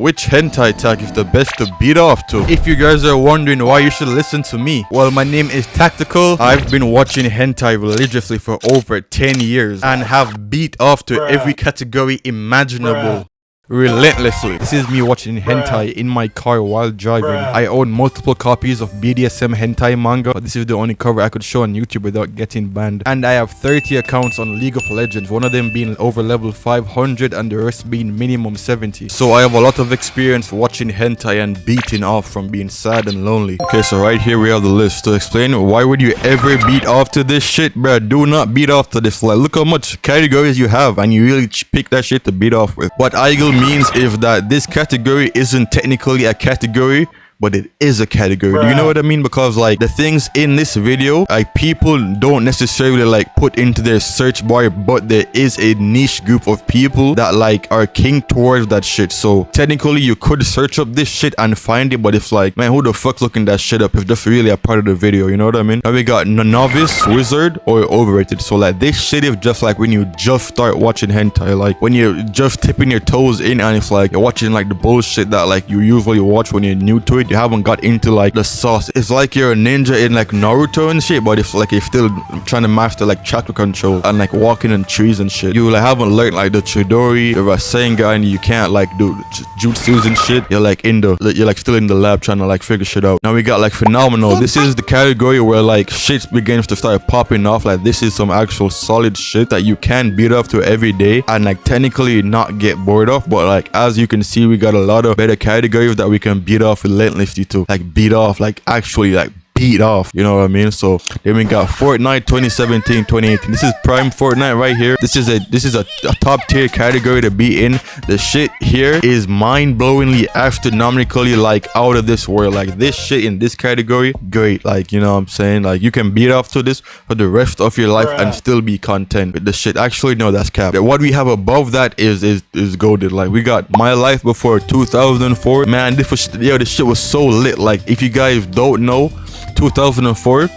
Which hentai tag is the best to beat off to? If you guys are wondering why you should listen to me, well, my name is Tactical. I've been watching hentai religiously for over 10 years and have beat off to every category imaginable. Relentlessly. This is me watching hentai in my car while driving. I own multiple copies of BDSM hentai manga, but this is the only cover I could show on YouTube without getting banned. And I have 30 accounts on League of Legends, one of them being over level 500 and the rest being minimum 70. So I have a lot of experience watching hentai and beating off from being sad and lonely. Okay, so right here we have the list. To explain, why would you ever beat off to this shit, bruh? Do not beat off to this. Like, look how much categories you have and you really pick that shit to beat off with. What Aheago means is that this category isn't technically a category, but it is a category. Do you know what I mean? Because like the things in this video, like people don't necessarily like put into their search bar, but there is a niche group of people that like are king towards that shit. So technically you could search up this shit and find it, but it's like, man, who the fuck's looking that shit up if that's really a part of the video? You know what I mean? Now we got novice, wizard, or overrated. So like this shit is just like when you just start watching hentai, like when you're just tipping your toes in and it's like you're watching like the bullshit that like you usually watch when you're new to it. You haven't got into like the sauce. It's like you're a ninja in like Naruto and shit, but it's like you're still trying to master like chakra control and like walking in trees and shit. You like haven't learned like the Chidori, the Rasengan, and you can't like do jutsus and shit. You're like still in the lab trying to like figure shit out. Now we got like phenomenal. This is the category where like shit begins to start popping off. Like this is some actual solid shit that you can beat off to every day and like technically not get bored of. But like as you can see, we got a lot of better categories that we can beat off relentlessly to like beat off, like actually like beat off, you know what I mean? So then we got Fortnite 2017 2018. This is prime Fortnite right here. This is a top tier category to be in. The shit here is mind-blowingly astronomically like out of this world. Like this shit in this category, great. Like, you know what I'm saying? Like you can beat off to this for the rest of your life and still be content with the shit. Actually no, that's cap. What we have above that is goated. Like we got My Life Before 2004. Man, this shit was so lit. Like if you guys don't know, 2004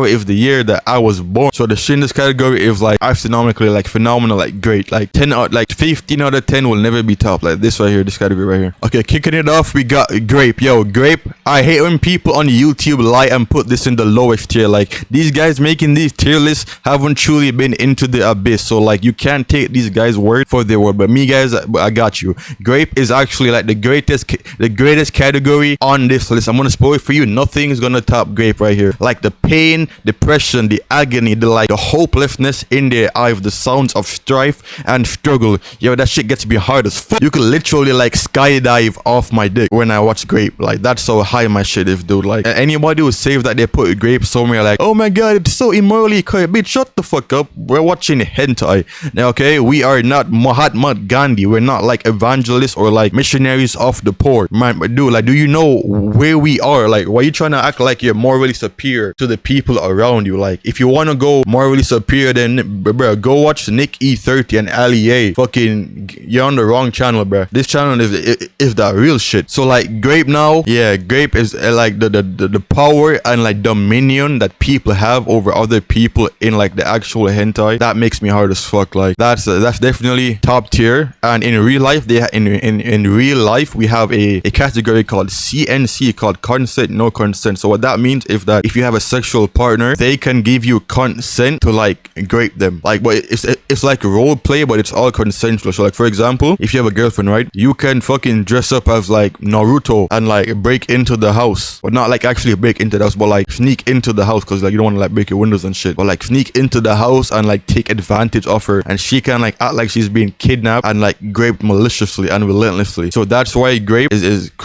is the year that I was born. So the shit in this category is like astronomically like phenomenal, like great. Like 15 out of 10 will never be top. Like this right here, this category right here. Okay, kicking it off, we got Grape. Yo, Grape, I hate when people on YouTube lie and put this in the lowest tier. Like these guys making these tier lists haven't truly been into the abyss. So like you can't take these guys' word for their word. But me guys, I got you. Grape is actually like the greatest category on this list. I'm gonna spoil it for you. Nothing is gonna top Grape right here. Like the pain, depression, the agony, the hopelessness in their eyes, the sounds of strife and struggle. Yo, that shit gets me hard as fuck. You could literally like skydive off my dick when I watch Grape. Like that's how high my shit is, dude. Like anybody who says that they put Grape somewhere like, oh my god, it's so immorally correct. Bitch, shut the fuck up. We're watching hentai. Now, okay, we are not Mahatma Gandhi. We're not like evangelists or like missionaries of the poor. Man, dude, like, do you know where we are? Like, why are you trying to act like you're morally superior to the people around you? Like if you want to go morally superior, then bro, go watch Nick E30 and Ali A. Fucking, you're on the wrong channel, bro. This channel is that real shit. So like Grape now, yeah, Grape is like the power and like dominion that people have over other people in like the actual hentai. That makes me hard as fuck. Like that's definitely top tier. And in real life, in real life we have a category called CNC, called consent no consent. So what that means is that if you have a sexual partner, they can give you consent to like grape them. Like, but it's like role play, but it's all consensual. So like for example, if you have a girlfriend, right, you can fucking dress up as like Naruto and like break into the house, but not like actually break into the house, but like sneak into the house, because like you don't want to like break your windows and shit, but like sneak into the house and like take advantage of her, and she can like act like she's being kidnapped and like graped maliciously and relentlessly. So that's why Grape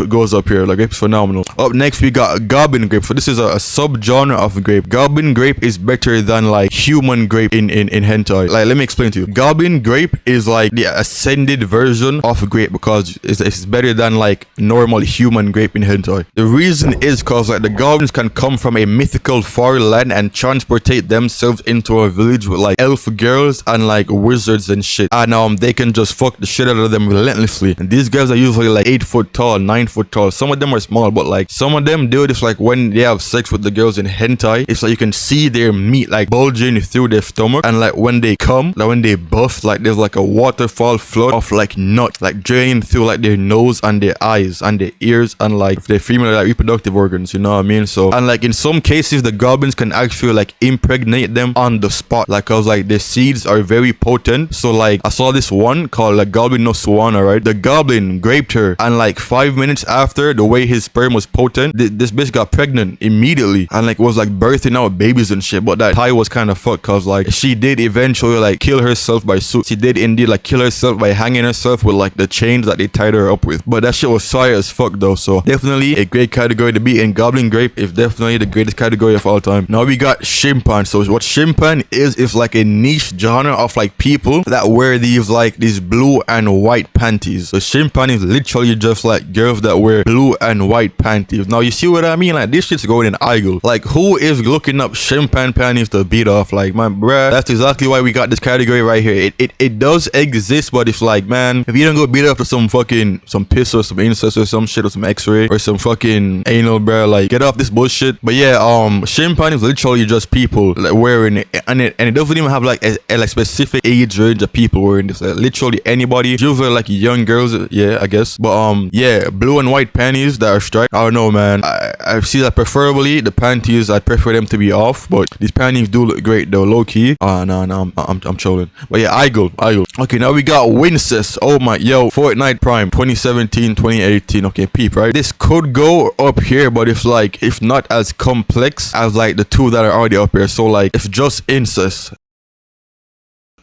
goes up here. Like Grape's phenomenal. Up next we got Goblin Grape. So this is a subgenre of Grape. Goblin Grape is better than like human Grape in hentai. Like let me explain to you. Goblin Grape is like the ascended version of Grape because it's better than like normal human Grape in hentai. The reason is because like the goblins can come from a mythical far land and transportate themselves into a village with like elf girls and like wizards and shit, and they can just fuck the shit out of them relentlessly. And these guys are usually like 8 foot tall, 9 foot tall. Some of them are small, but like some of them do this like when they have sex with the girls in hentai, it's like you can see their meat like bulging through their stomach, and like when they come, like when they bust, like there's like a waterfall flood of like nut like draining through like their nose and their eyes and their ears and like their female like reproductive organs, you know what I mean? So, and like in some cases the goblins can actually like impregnate them on the spot, like cause like their seeds are very potent. So like I saw this one called like Goblin no Swana, right? The goblin graped her, and like 5 minutes after, the way his sperm was potent, this bitch got pregnant immediately and like was like birthing out babies and shit. But that Thai was kind of fucked, cause like she did eventually like kill herself by she did indeed like kill herself by hanging herself with like the chains that they tied her up with. But that shit was fire as fuck though. So definitely a great category to be in. Goblin Grape is definitely the greatest category of all time. Now we got Shimpan. So what Shimpan is like a niche genre of like people that wear these blue and white panties. So Shimpan is literally just like girls that wear blue and white panties. Now you see what I mean? Like this shit's going in Aheago. Like who is looking up Shimpan panties to beat off? Like man, bruh, that's exactly why we got this category right here. It does exist, but it's like, man, if you don't go beat off to some piss or some incest or some shit or some X-ray or some fucking anal, bruh, like get off this bullshit. But yeah, Shimpan is literally just people like wearing it, and it doesn't even have like a like specific age range of people wearing this. Like, literally anybody, usually like young girls, yeah, I guess. But yeah, blue and white panties that are striped. I don't know, man. I see that preferably the panties, I prefer them to be off, but these panties do look great though, low key. No, I'm trolling. But yeah, Aheago. Okay, now we got Wincest. Oh my, yo, Fortnite Prime 2017, 2018. Okay, peep, right? This could go up here, but if not as complex as like the two that are already up here. So like if just incest.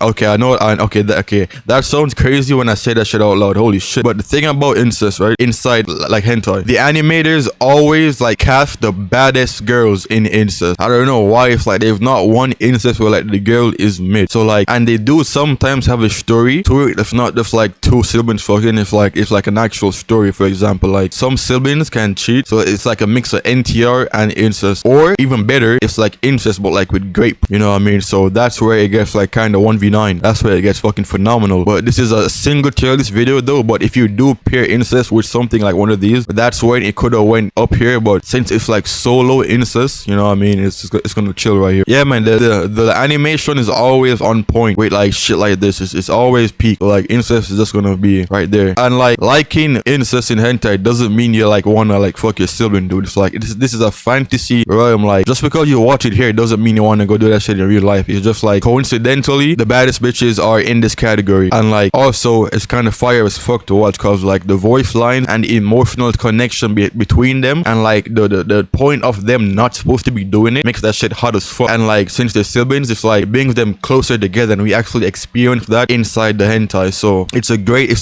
Okay, I know. Okay, that sounds crazy when I say that shit out loud. Holy shit! But the thing about incest, right? Inside like hentai, the animators always like cast the baddest girls in incest. I don't know why. It's like they've not one incest where like the girl is mid. So like, and they do sometimes have a story to it. It's not just like two siblings fucking. It's like an actual story. For example, like some siblings can cheat, so it's like a mix of NTR and incest, or even better, it's like incest but like with grape. You know what I mean? So that's where it gets like kind of 1v9. That's where it gets fucking phenomenal. But this is a single tier list video though. But if you do pair incest with something like one of these, that's when it could have went up here. But since it's like solo incest, you know what I mean, it's gonna chill right here. Yeah, man, the animation is always on point with like shit like this. It's always peak. Like incest is just gonna be right there. And like liking incest in hentai doesn't mean you like wanna like fuck your sibling, dude. It's like this is a fantasy realm. Like just because you watch it here doesn't mean you wanna go do that shit in real life. It's just like coincidentally the baddest bitches are in this category. And like also it's kind of fire as fuck to watch, cause like the voice line and the emotional connection between them, and like the point of them not supposed to be doing it makes that shit hot as fuck. And like since they're siblings, it's like brings them closer together, and we actually experience that inside the hentai. So it's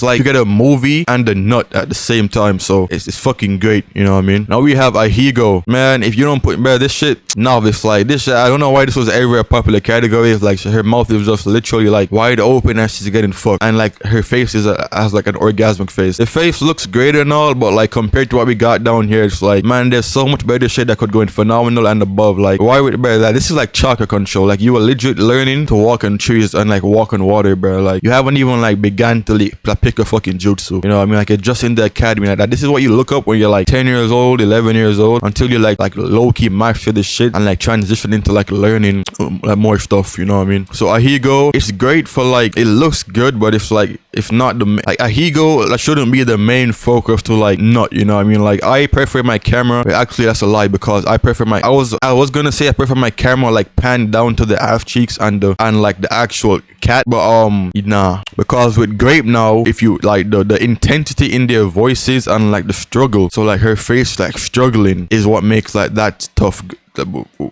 like you get a movie and a nut at the same time. So it's fucking great, you know what I mean? Now we have Aheago. Man, if you don't put this shit, novice, like this shit, I don't know why this was ever a popular category. It's like her mouth is just literally like wide open as she's getting fucked, and like her face has like an orgasmic face. The face looks great and all, but like compared to what we got down here, it's like, man, there's so much better shit that could go in phenomenal and above. Like why would bear that? This is like chakra control. Like you are legit learning to walk on trees and like walk on water, bro. Like you haven't even like began to pick a fucking jutsu, you know what I mean? Like you're just in the academy like that. This is what you look up when you're like 10 years old, 11 years old, until you like low-key master this shit and like transition into like learning like more stuff, you know what I mean? So Aheago, it's great for like, it looks good, but it's like, if not the like Aheago, that shouldn't be the main focus to like not, you know what I mean? Like I prefer my camera, actually that's a lie, because I prefer my, I was gonna say I prefer my camera like pan down to the ass cheeks and like the actual cat, but nah, because with Grape now, if you like the intensity in their voices and like the struggle, so like her face like struggling is what makes like that tough,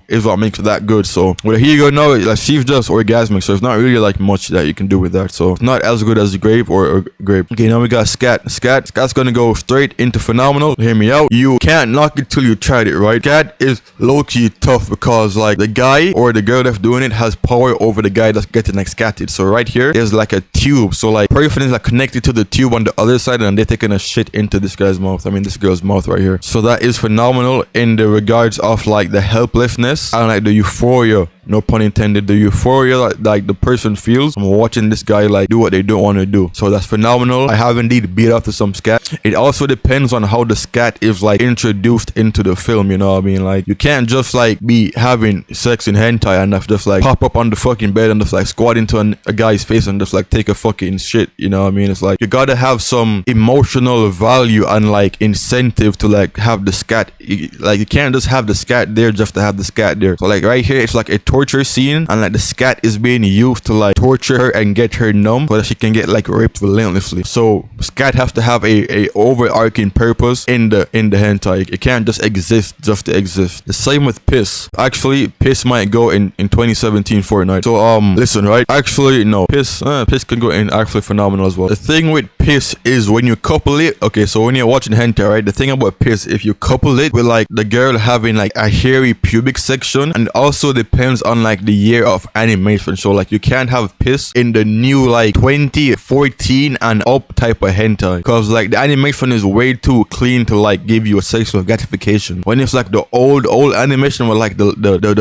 is what makes it that good. So with Aheago now, like she's just orgasmic, so it's not really like much that you can do with that. So it's not as good as Grape or Grape. Okay, now we got Scat's gonna go straight into phenomenal. Hear me out, you can't knock it till you tried it, right? Scat is low-key tough because like the guy or the girl that's doing it has power over the guy that's getting like scatted. So right here is like a tube, so like person is like connected to the tube on the other side, and they're taking a shit into this guy's mouth, I mean this girl's mouth right here. So that is phenomenal in the regards of like the helplessness and like the euphoria no pun intended, the euphoria like the person feels from watching this guy like do what they don't want to do. So that's phenomenal. I have indeed beat up to some scat. It also depends on how the scat is like introduced into the film, you know what I mean? Like you can't just like be having sex in hentai and just like pop up on the fucking bed and just like squat into a guy's face and just like take a fucking shit, you know what I mean? It's like you gotta have some emotional value and like incentive to like have the scat. Like you can't just have the scat there just to have the scat there. So like right here it's like a torture scene and like the scat is being used to like torture her and get her numb so that she can get like raped relentlessly. So scat has to have a overarching purpose in the hentai. It can't just exist just to exist. The same with piss. Actually piss might go in 2017 Fortnite. So listen, right, actually no, piss can go in actually phenomenal as well. The thing with piss is when you couple it, okay, so when you're watching hentai, right, the thing about piss, if you couple it with like the girl having like a hairy pubic section, and also depends on like the year of animation. So like you can't have piss in the new like 2014 and up type of hentai because like the animation is way too clean to like give you a sexual gratification. When it's like the old animation with like the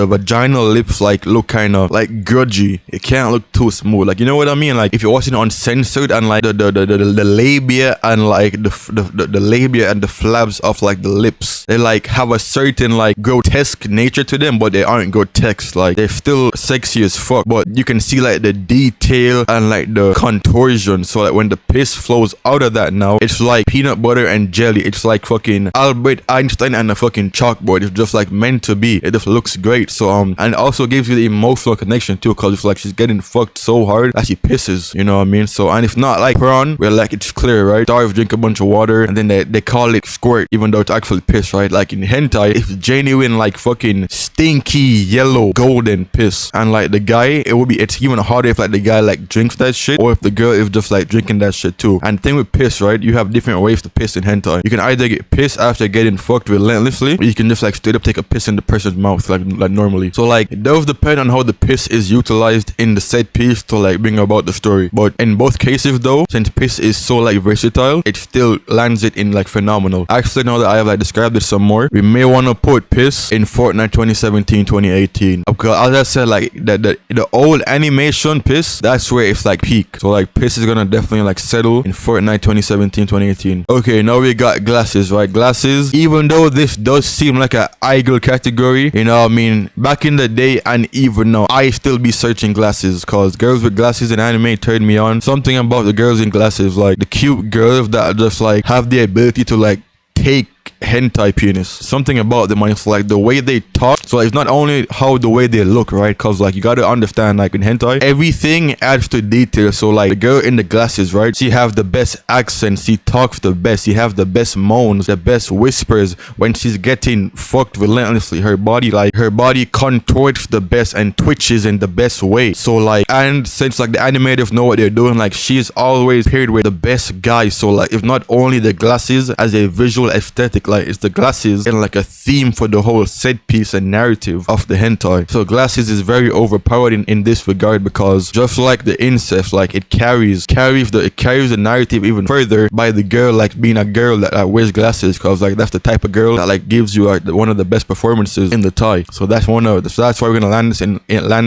vaginal lips like look kind of like grudgy, it can't look too smooth, like you know what I mean? Like if you're watching Uncensored and like the labia and like the labia and the flaps of like the lips, they like have a certain like grotesque nature to them, but they aren't grotesque, like they're still sexy as fuck, but you can see like the detail and like the contortion. So like when the piss flows out of that now, it's like peanut butter and jelly. It's like fucking Albert Einstein and a fucking chalkboard. It's just like meant to be. It just looks great. So and also gives you the emotional connection too, because it's like she's getting fucked so hard that she pisses, you know what I mean? So and if not like prawn, where like it's clear, right? Dive, drink a bunch of water, and then they call it squirt, even though it's actually piss, right? Like in hentai, it's genuine like fucking stinky yellow golden piss. And like the guy, it's even harder if like the guy like drinks that shit, or if the girl is just like drinking that shit too. And the thing with piss, right, you have different ways to piss in hentai. You can either get pissed after getting fucked relentlessly, or you can just like straight up take a piss in the person's mouth like normally. So like it does depend on how the piss is utilized in the set piece to like bring about the story. But in both cases though, since piss is so like versatile, it still lands it in like phenomenal. Actually, now that I have like described it some more, we may want to put piss in Fortnite 2017-2018, because as I said, like the old animation piss, that's where it's like peak. So like piss is gonna definitely like settle in Fortnite 2017-2018. Okay, now we got glasses, right? Glasses, even though this does seem like a idle category, you know what I mean, back in the day and even now, I still be searching glasses because girls with glasses in anime turned me on. Something about the girls in glasses, like the cute girls that just like have the ability to like take hentai penis. Something about them, it's like the way they talk. So like, it's not only how the way they look, right? Because like you gotta understand, like in hentai, everything adds to detail. So like the girl in the glasses, right, she have the best accent, she talks the best, she have the best moans, the best whispers. When she's getting fucked relentlessly, her body contorts the best and twitches in the best way. So like, and since like the animators know what they're doing, like she's always paired with the best guy. So like, if not only the glasses as a visual aesthetic, like it's the glasses and like a theme for the whole set piece and narrative of the hentai. So glasses is very overpowered in this regard, because just like the incest, like it carries the narrative even further by the girl like being a girl that wears glasses, because like that's the type of girl that like gives you like one of the best performances in the tie. So that's why we're gonna land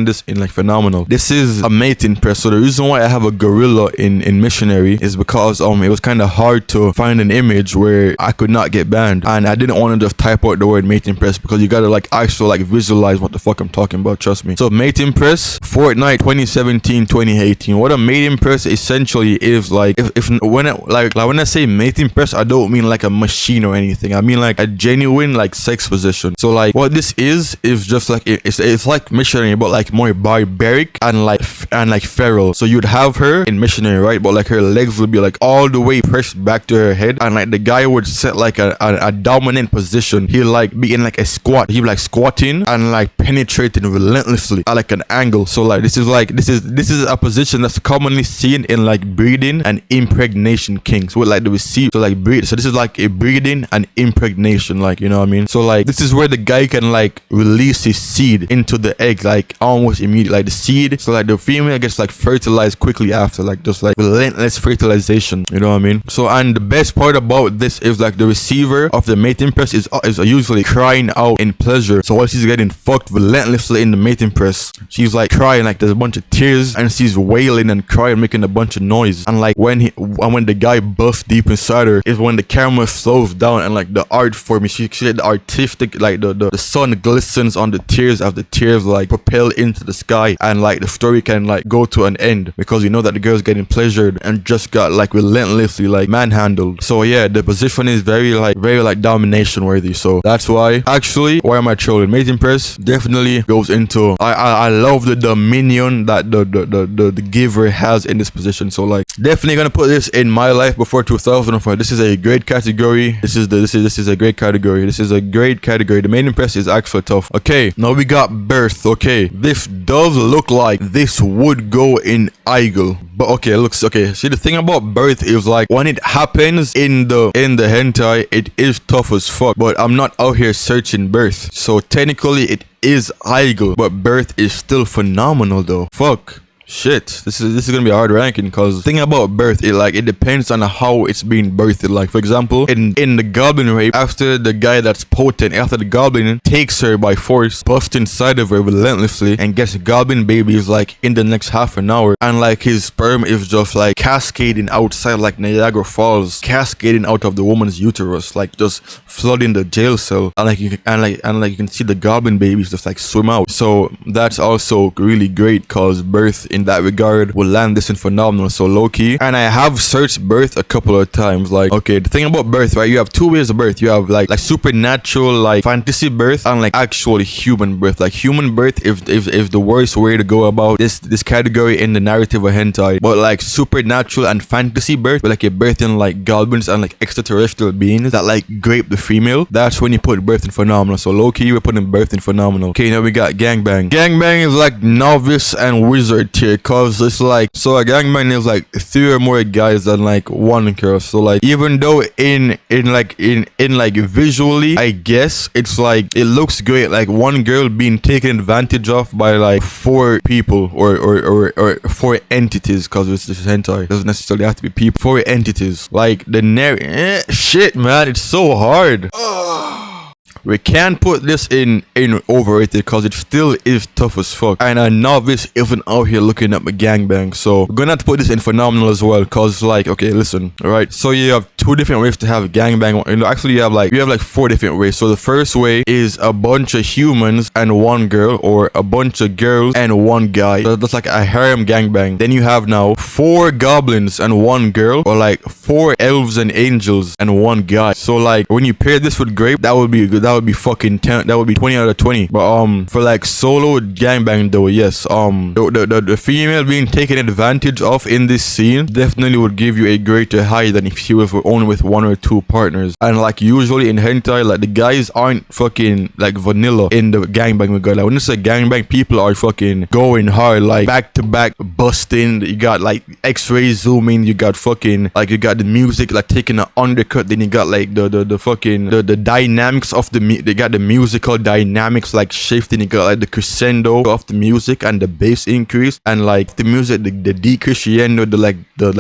this in like phenomenal. This is a mating press. So the reason why I have a gorilla in missionary is because it was kind of hard to find an image where I could not get banned, and I didn't want to just type out the word mating press, because you gotta like actually like visualize what the fuck I'm talking about, trust me. So mating press, Fortnite 2017-2018. What a mating press essentially is, like when I say mating press, I don't mean like a machine or anything. I mean like a genuine like sex position. So like what this is just like it's like missionary, but like more barbaric and like feral. So you'd have her in missionary, right, but like her legs would be like all the way pressed back to her head, and like the guy would set like a dominant position. He'll like be in like a squat. He'll be like squatting and like penetrating relentlessly at like an angle. So like this is a position that's commonly seen in like breeding and impregnation kinks with like the receive. So like breed. So this is like a breeding and impregnation, like, you know what I mean? So like this is where the guy can like release his seed into the egg like almost immediately. Like the seed, so like the female gets like fertilized quickly after, like just like relentless fertilization, you know what I mean? So and the best part about this is like the receiver of the mating press is usually crying out in pleasure. So while she's getting fucked relentlessly in the mating press, she's like crying, like there's a bunch of tears, and she's wailing and crying, making a bunch of noise. And like when the guy busts deep inside her is when the camera slows down, and like the art form, she the artistic, like the sun glistens on the tears as the tears like propel into the sky, and like the story can like go to an end because you know that the girl's getting pleasured and just got like relentlessly like manhandled. So yeah, the position is very like domination worthy. So that's why why am I trolling? Mating press definitely goes into I love the dominion that the giver has in this position. So like definitely gonna put this in my life before 2004. This is a great category. This is a great category. This is a great category. The mating press is actually tough. Okay, now we got birth. Okay, this does look like this would go in Aheago, but okay, looks okay. See, the thing about birth is like when it happens in the hentai, it is tough as fuck, but I'm not out here searching birth, so technically it is Aheago, but birth is still phenomenal though. Fuck. Shit, this is gonna be a hard ranking because the thing about birth, it depends on how it's being birthed. Like for example, in the Goblin rape, after the guy that's potent, after the Goblin takes her by force, busts inside of her relentlessly, and gets Goblin babies like in the next half an hour, and like his sperm is just like cascading outside like Niagara Falls, cascading out of the woman's uterus, like just flooding the jail cell, and you can see the Goblin babies just like swim out. So that's also really great because birth in that regard will land this in phenomenal. So low-key, and I have searched birth a couple of times. Like okay, the thing about birth, right, you have two ways of birth. You have like supernatural, like fantasy birth, and like actual human birth. Like human birth is the worst way to go about this category in the narrative of hentai, but like supernatural and fantasy birth, like you're birthing like goblins and like extraterrestrial beings that like Grape the female, that's when you put birth in phenomenal. So low-key we're putting birth in phenomenal. Okay, now we got gangbang. Gangbang is like novice and wizard tier, cause it's like, so a gangbang is like 3 or more guys than like 1 girl. So like even though in visually, I guess it's like it looks great, like 1 girl being taken advantage of by like 4 people or 4 entities, cause this is hentai, it doesn't necessarily have to be people. 4 entities, like the shit man, it's so hard. We can't put this in overrated because it still is tough as fuck, and a novice isn't out here looking at my gangbang. So we're gonna have to put this in phenomenal as well, because like, okay, listen, alright, so you have 2 different ways to have a gangbang. You know, actually you have like 4 different ways. So the first way is a bunch of humans and 1 girl, or a bunch of girls and 1 guy. That's like a harem gangbang. Then you have now 4 goblins and 1 girl, or like 4 elves and angels and 1 guy. So like when you pair this with Grape, that would be good. That would be fucking 10. That would be 20 out of 20. But for like solo gangbang though, yes, the female being taken advantage of in this scene definitely would give you a greater high than if she was only with 1 or 2 partners. And like usually in hentai, like the guys aren't fucking like vanilla in the gangbang regard. Like when it's a gangbang, people are fucking going hard, like back to back busting. You got like X-ray zooming, you got fucking like, you got the music like taking an undercut, then you got like the fucking the dynamics of the they got the musical dynamics like shifting. You got like the crescendo of the music and the bass increase, and like the music, the decrescendo, the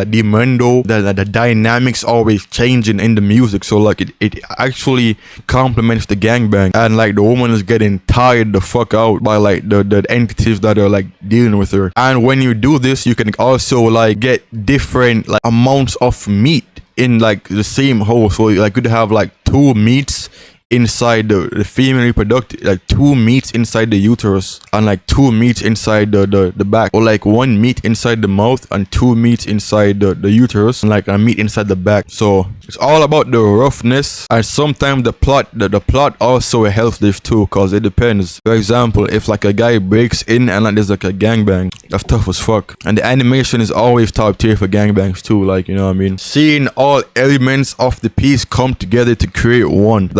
diminuendo, the dynamics always changing in the music. So like it actually complements the gangbang, and like the woman is getting tired the fuck out by like the entities that are like dealing with her. And when you do this, you can also like get different like amounts of meat in like the same hole. So like you'd have like 2 meats inside the female reproductive, like 2 meats inside the uterus, and like 2 meats inside the back, or like 1 meat inside the mouth and 2 meats inside the uterus, and like a meat inside the back. So it's all about the roughness, and sometimes the plot also helps this too, cause it depends. For example, if like a guy breaks in and like there's like a gangbang, that's tough as fuck, and the animation is always top tier for gangbangs too, like, you know what I mean, seeing all elements of the piece come together to create one,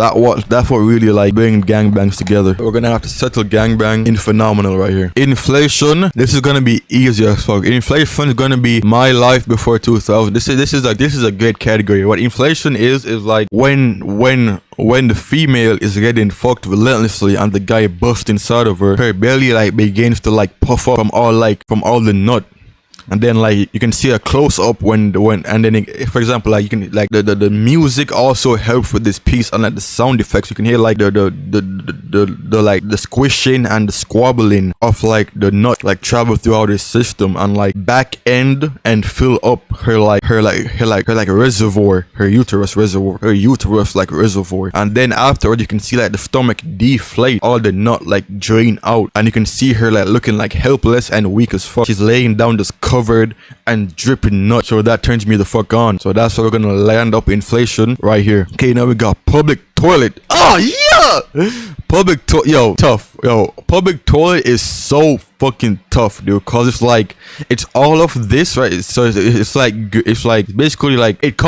that's what really like bringing gangbangs together. We're gonna have to settle gangbang in phenomenal right here. Inflation, this is gonna be easier as fuck. Inflation is gonna be my life before 2000. This is a great category. What inflation is like when the female is getting fucked relentlessly and the guy busts inside of her belly like begins to like puff up from all the nut. and then like you can see a close up when and then for example like you can like the music also helps with this piece, and like the sound effects you can hear like the like the squishing and the squabbling of like the nut like travel throughout her system and like back end and fill up her reservoir, her uterus like reservoir, and then afterward you can see like the stomach deflate, all the nut like drain out, and you can see her like looking like helpless and weak as fuck. She's laying down just covered and dripping nut, so that turns me the fuck on. So that's why we're gonna land up inflation right here. Okay, now we got public toilet. Oh yeah, public toilet, yo, tough, yo. Public toilet is so fucking tough, dude, cause it's like it's all of this, right? So it's like basically like it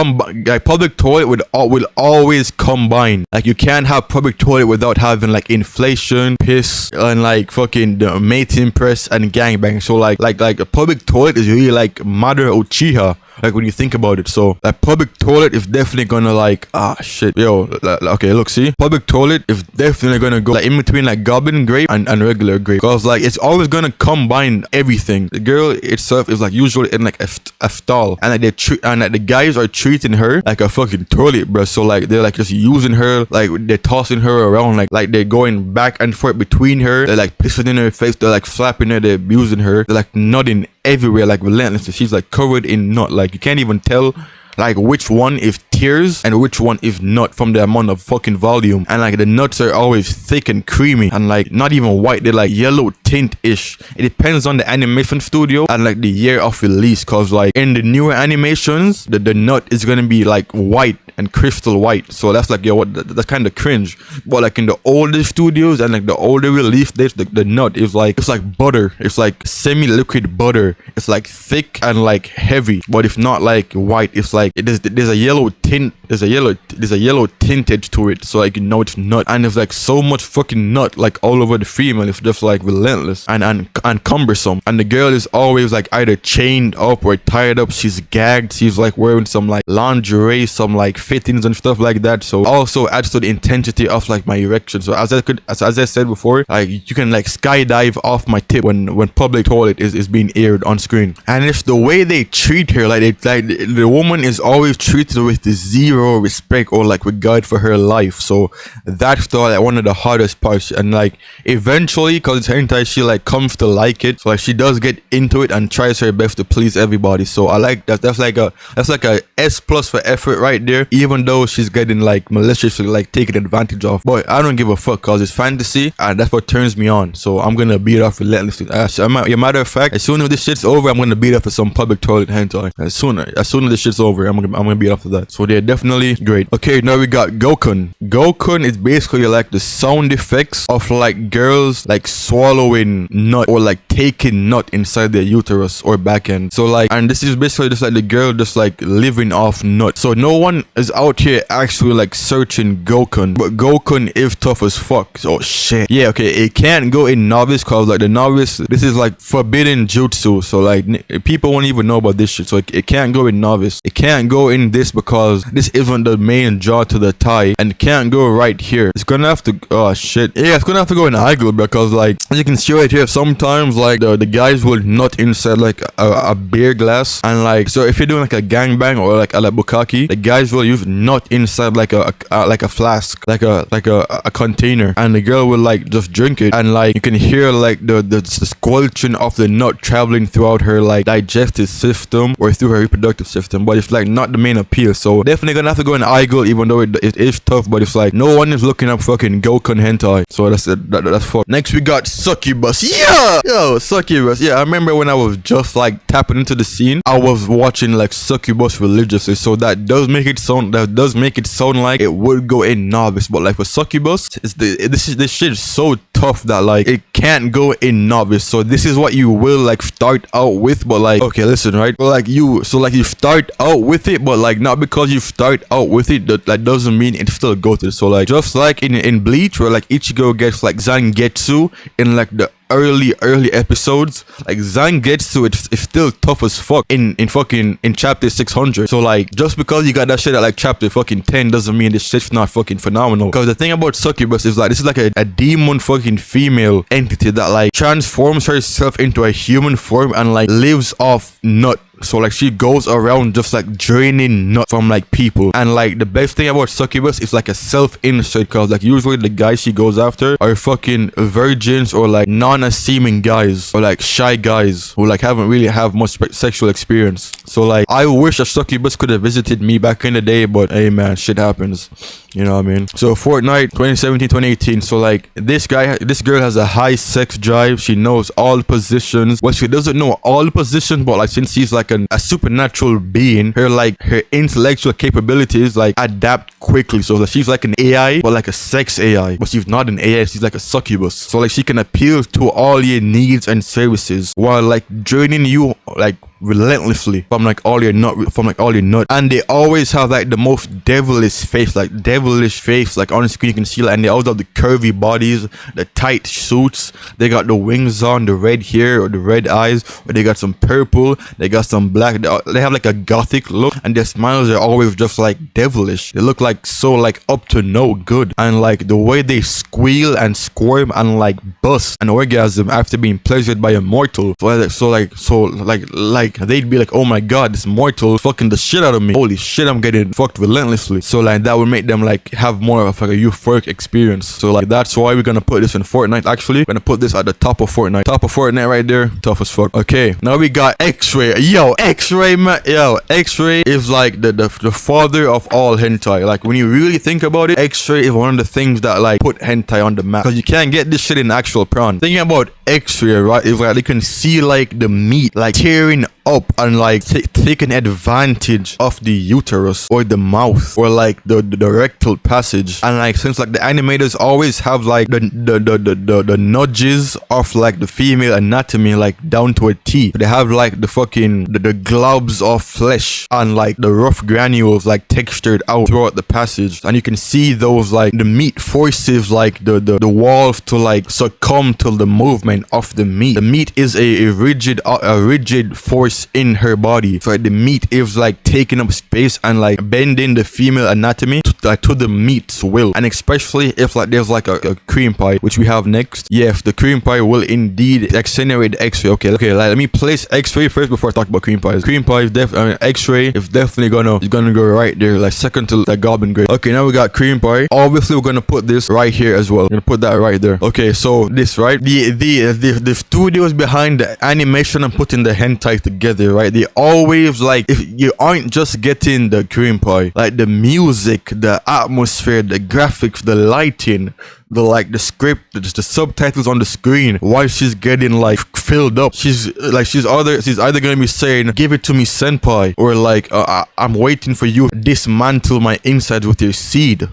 like public toilet will always combine. Like you can't have public toilet without having like inflation, piss, and like fucking the mating press and gangbang. So like a public toilet is really like Mother Uchiha. Like when you think about it, so like public toilet is definitely gonna like shit, yo. Okay, look, see, public toilet is definitely gonna go like in between like Goblin Grape and regular Grape, cause like it's always gonna combine everything. The girl itself is like usually in like a stall, and like the guys are treating her like a fucking toilet, bro. So like they're like just using her, like they're tossing her around, like they're going back and forth between her. They're like pissing in her face, they're like slapping her, they're abusing her, they're like nutting everywhere like relentlessly. She's like covered in nut, like you can't even tell like which one is tears and which one is nut from the amount of fucking volume. And like the nuts are always thick and creamy and like not even white, they're like yellow tint ish. It depends on the animation studio and like the year of release, cause like in the newer animations the nut is gonna be like white and crystal white, so that's like, yo, what, that's kind of cringe. But like in the older studios and like the older release dates, the nut is like, it's like butter, it's like semi-liquid butter, it's like thick and like heavy, but it's not like white, it's like there's a yellow tint, there's a yellow tintage to it, so like you know it's nut. And there's like so much fucking nut like all over the female, it's just like relentless and cumbersome. And the girl is always like either chained up or tied up, she's gagged, she's like wearing some like lingerie, some like fittings and stuff like that, so also adds to the intensity of like my erection. So as I said before, like you can like skydive off my tip when public toilet is being aired on screen. And it's the way they treat her, like the woman is always treated with zero respect or like regard for her life. So that's the like one of the hardest parts. And like eventually, cause it's hentai, she like comes to like it, so like she does get into it and tries her best to please everybody. So I like that. That's like a S+ for effort right there, even though she's getting like maliciously like taken advantage of. But I don't give a fuck, cause it's fantasy and that's what turns me on. So I'm gonna beat off relentlessly. As a matter of fact, as soon as this shit's over, I'm gonna beat up for some public toilet hentai. As soon as this shit's over, I'm gonna beat off for that. So they're definitely great. Okay, now we got Gokkun. Gokkun is basically like the sound effects of like girls like swallowing nut or like taking nut inside their uterus or back end. So like, and this is basically just like the girl just like living off nut. So no one is out here actually like searching Gokkun, but Gokkun is tough as fuck. So shit, yeah, okay, it can't go in novice, cause like the novice, this is like forbidden jutsu, so like people won't even know about this shit. So it can't go in novice, it can't go in this because this isn't the main draw to the tie, and it can't go right here. It's gonna have to, oh shit, yeah, it's gonna have to go in Aheago, because like as you can see right here, sometimes like the guys will nut inside like a beer glass, and like, so if you're doing like a gangbang or like a Bookakee, the guys will use nut inside like a flask, like a container, and the girl will like just drink it, and like you can hear like the squelching of the nut traveling throughout her like digestive system or through her reproductive system. But it's like not the main appeal, so definitely gonna have to go in Aheago, even though it is tough. But it's like no one is looking up fucking Gokkun hentai, so that's fuck. Next we got Succubus. Yeah, yo, Succubus. Yeah, I remember when I was just like tapping into the scene, I was watching like Succubus religiously, so that does make it sound like it would go in novice. But like for Succubus, this shit is so tough that like it can't go in novice. So this is what you will like start out with, but like, okay, listen, right? But like you start out with it, but like not because you start out with it, that doesn't mean it's still goated. So like just like in Bleach, where like Ichigo gets like Zangetsu in like the early episodes, like Zangetsu, it's still tough as fuck in chapter 600. So like, just because you got that shit at like chapter fucking 10 doesn't mean this shit's not fucking phenomenal. Because the thing about Succubus is like, this is like a demon fucking female entity that like transforms herself into a human form and like lives off nut. So like, she goes around just like draining nut from like people. And like, the best thing about Succubus is like a self-insert, cause like usually the guys she goes after are fucking virgins or like non-assuming guys or like shy guys who like haven't really have much sexual experience. So like, I wish a Succubus could have visited me back in the day, but hey man, shit happens. You know what I mean? So Fortnite 2017, 2018. So like, this girl has a high sex drive. She knows all positions. Well, she doesn't know all positions, but like, since she's like a supernatural being, her intellectual capabilities like adapt quickly. So like, she's like an AI, but like a sex AI. But she's not an AI, she's like a succubus. So like, she can appeal to all your needs and services while like draining you like relentlessly from like all your nut. And they always have like the most devilish face like on the screen. You can see like, and they always have the curvy bodies, the tight suits, they got the wings on, the red hair or the red eyes, or they got some purple, they got some black. They have like a gothic look, and their smiles are always just like devilish. They look like so like up to no good. And like, the way they squeal and squirm and like bust an orgasm after being pleasured by a mortal, so like they'd be like, oh my god, this mortal fucking the shit out of me, holy shit, I'm getting fucked relentlessly. So like, that would make them like have more of like a euphoric experience. So like, that's why we're gonna put this in Fortnite. Actually, we're gonna put this at the top of Fortnite right there. Tough as fuck. Okay, now we got XRAY. Yo, XRAY, man. Yo, XRAY is like the father of all hentai. Like, when you really think about it, XRAY is one of the things that like put hentai on the map, because you can't get this shit in actual prawn. Thinking about XRAY, right, is like, you can see like the meat like tearing up and like taking advantage of the uterus or the mouth or like the rectal passage. And like, since like the animators always have like the nudges of like the female anatomy like down to a T, they have like the fucking the globs of flesh and like the rough granules like textured out throughout the passage, and you can see those like the meat forces like the walls to like succumb to the movement of the meat. The meat is a rigid force in her body. So like, the meat is like taking up space and like bending the female anatomy to the meat's will. And especially if like there's like a Creampie, which we have next. Yes, the Creampie will indeed accelerate the XRAY. Okay, like, let me place XRAY first before I talk about Creampies. Creampie is XRAY is definitely gonna go right there, like second to the Goblin grade. Okay, now we got Creampie. Obviously, we're gonna put this right here as well. We're gonna put that right there. Okay, so this, right, the studios behind the animation and putting the hentai together, right, they always like, if you aren't just getting the Creampie, like the music, the atmosphere, the graphics, the lighting, the script, the subtitles on the screen while she's getting like filled up. She's either gonna be saying, give it to me senpai, or like, I'm waiting for you to dismantle my insides with your seed,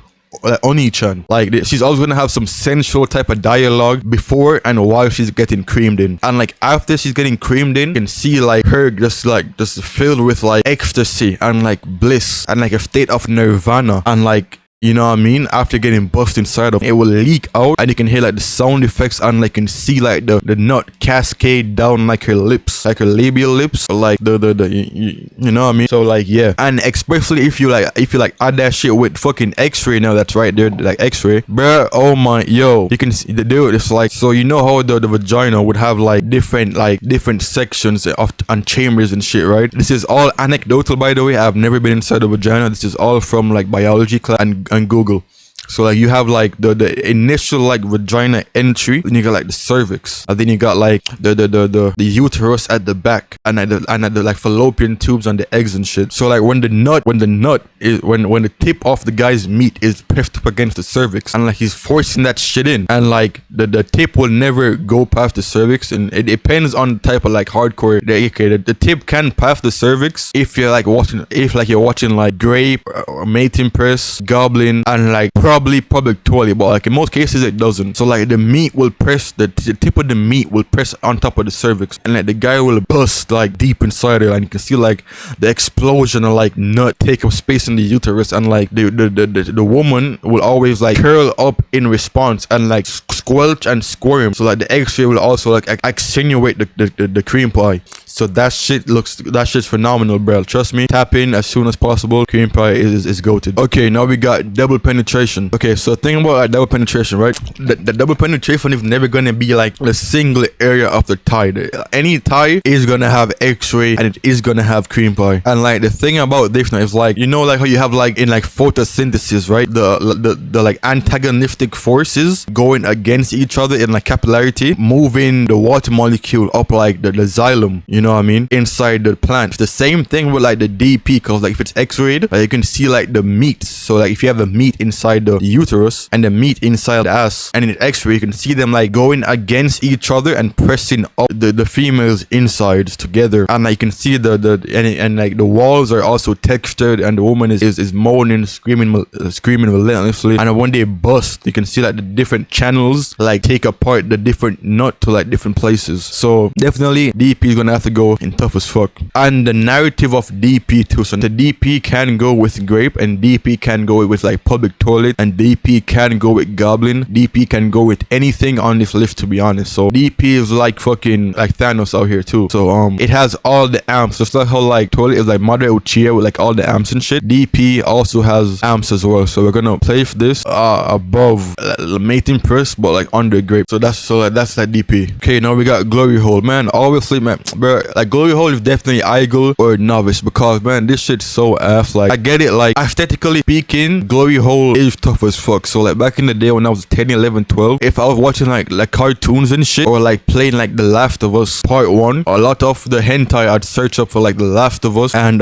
Oni-chan. Like, she's always gonna have some sensual type of dialogue before and while she's getting creamed in. And like, after she's getting creamed in, you can see like her just filled with like ecstasy and like bliss and like a state of nirvana. And like, you know what I mean? After getting buffed inside of it will leak out, and you can hear like the sound effects, and like, you can see like the nut cascade down like her lips, like her labial lips, or like you know what I mean? So like, yeah. And especially if you like add that shit with fucking XRAY now, that's right there, like XRAY, bruh. Oh my, yo, you can see the dude. It's like, so you know how the vagina would have like different sections of and chambers and shit, right? This is all anecdotal, by the way. I've never been inside a vagina. This is all from like biology class and Google. So like, you have like the initial like vagina entry, then you got like the cervix, and then you got like the uterus at the back, and at the like fallopian tubes and the eggs and shit. So like, when the tip of the guy's meat is pressed up against the cervix, and like he's forcing that shit in, and like the tip will never go past the cervix, and it depends on the type of like hardcore. The tip can pass the cervix if you're watching like Grape, or Mating Press, Goblin, and like probably probably public toilet, but like in most cases it doesn't. So like the meat will press, the tip of the meat will press on top of the cervix, and like the guy will bust like deep inside it, and you can see like the explosion of like nut take up space in the uterus, and like the woman will always like curl up in response and like squelch and squirm. So like the X-ray will also like accentuate the Creampie. So that shit's phenomenal, bro. Trust me. Tap in as soon as possible. Creampie is goated. Okay, now we got double penetration. Okay, so think about like double penetration, right? The double penetration is never gonna be like a single area of the thigh. Any thigh is gonna have X-ray and it is gonna have Creampie. And like the thing about this now is like, you know, like how you have like in like photosynthesis, right? The like antagonistic forces going against each other in like capillarity, moving the water molecule up like the xylem. You know what I mean? Inside the plant. It's the same thing with like the DP, because like if it's X-rayed, like, you can see like the meat. So like if you have the meat inside the uterus and the meat inside the ass, and in X-ray you can see them like going against each other and pressing up the female's insides together, and like you can see and like the walls are also textured, and the woman is moaning, screaming relentlessly, and when they bust you can see like the different channels like take apart the different nut to like different places. So definitely DP is gonna have to go in tough as fuck. And the narrative of DP too, so the DP can go with Grape, and DP can go with like public toilet, and DP can go with Goblin, DP can go with anything on this list, to be honest. So DP is like fucking like Thanos out here too. So it has all the amps, just like how like toilet is like Madre Uchiha with like all the amps and shit. DP also has amps as well, so we're gonna place this above mating press but like under Grape. So that's like DP. Okay, now we got Glory Hole. Man, obviously, man, bro, like Glory Hole is definitely Aheago or Novice, because man, this shit's so ass. Like I get it, like aesthetically speaking, Glory Hole is tough as fuck. So like back in the day when I was 10, 11, 12, if I was watching like cartoons and shit, or like playing like The Last of Us Part 1, a lot of the hentai I'd search up for like The Last of Us and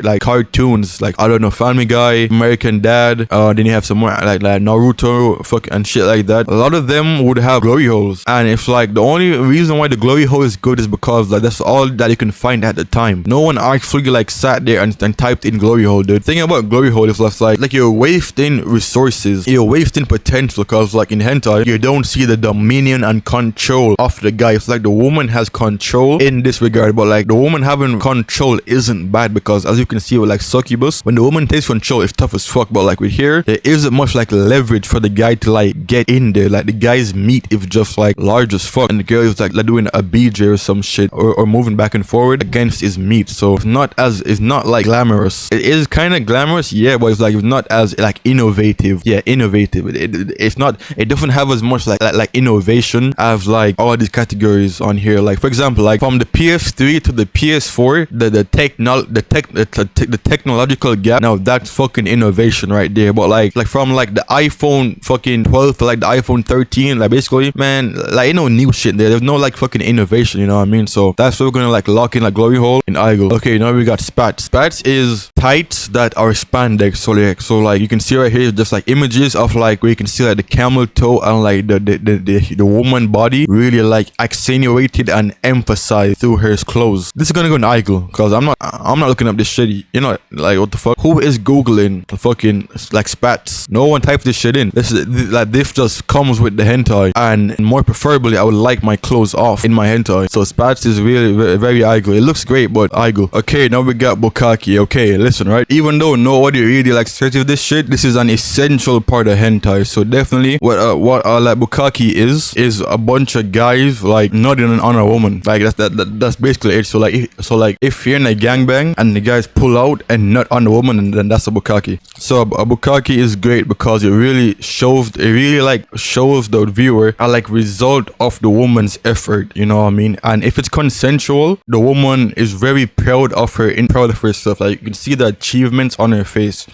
like cartoons, like I don't know, Family Guy, American Dad, then you have some more like Naruto, fuck and shit like that. A lot of them would have glory holes, and it's like the only reason why the glory hole is good is because like that's all that you can find at the time. No one actually like sat there and typed in glory hole, dude. The thing about glory hole is just like you're wasting resources, you're wasting potential, because like in hentai you don't see the dominion and control of the guy. It's like the woman has control in this regard, but like the woman having control isn't bad, because as you can see with like Succubus, when the woman takes control it's tough as fuck, but like with here there isn't much like leverage for the guy to like get in there. Like the guy's meat is just like large as fuck, and the girl is like doing a BJ or some shit, or moving back and forward against his meat. So it's not like glamorous. It is kind of glamorous, yeah, but it's not as like innovative. Yeah, innovative. It's not, it doesn't have as much like innovation as like all these categories on here. Like for example, like from the PS3 to the PS4, the technological gap, now that's fucking innovation right there. But like from like the iPhone fucking 12 to like the iPhone 13, like basically, man, like ain't no new shit there. There's no like fucking innovation, you know what I mean? So that's what we're gonna like lock in like glory hole in Aheago. Okay, now we got Spats. Spats is tights that are spandex. So like you can see right here just like images of like where you can see like the camel toe and like the woman body really like accentuated and emphasized through her clothes. This is gonna go in Aheago, because I'm not looking up this shit, you know, like what the fuck, who is googling the fucking like Spats? No one typed this shit in. This just comes with the hentai, and more preferably I would like my clothes off in my hentai. So Spats is really very Aheago. It looks great, but Aheago. Okay, now we got Bookakee. Okay, listen, right, even though nobody really likes search of this shit, this is an essential part of hentai. So definitely what like Bookakee is a bunch of guys like nutting on a woman. Like that's basically it. So like if you're in a gangbang and the guys pull out and nut on the woman, then that's a Bookakee. So a Bookakee is great because it really shows the viewer a like result of the woman's effort, you know what I mean? And if it's consensual, the woman is very proud of herself. Like you can see the achievements on her face.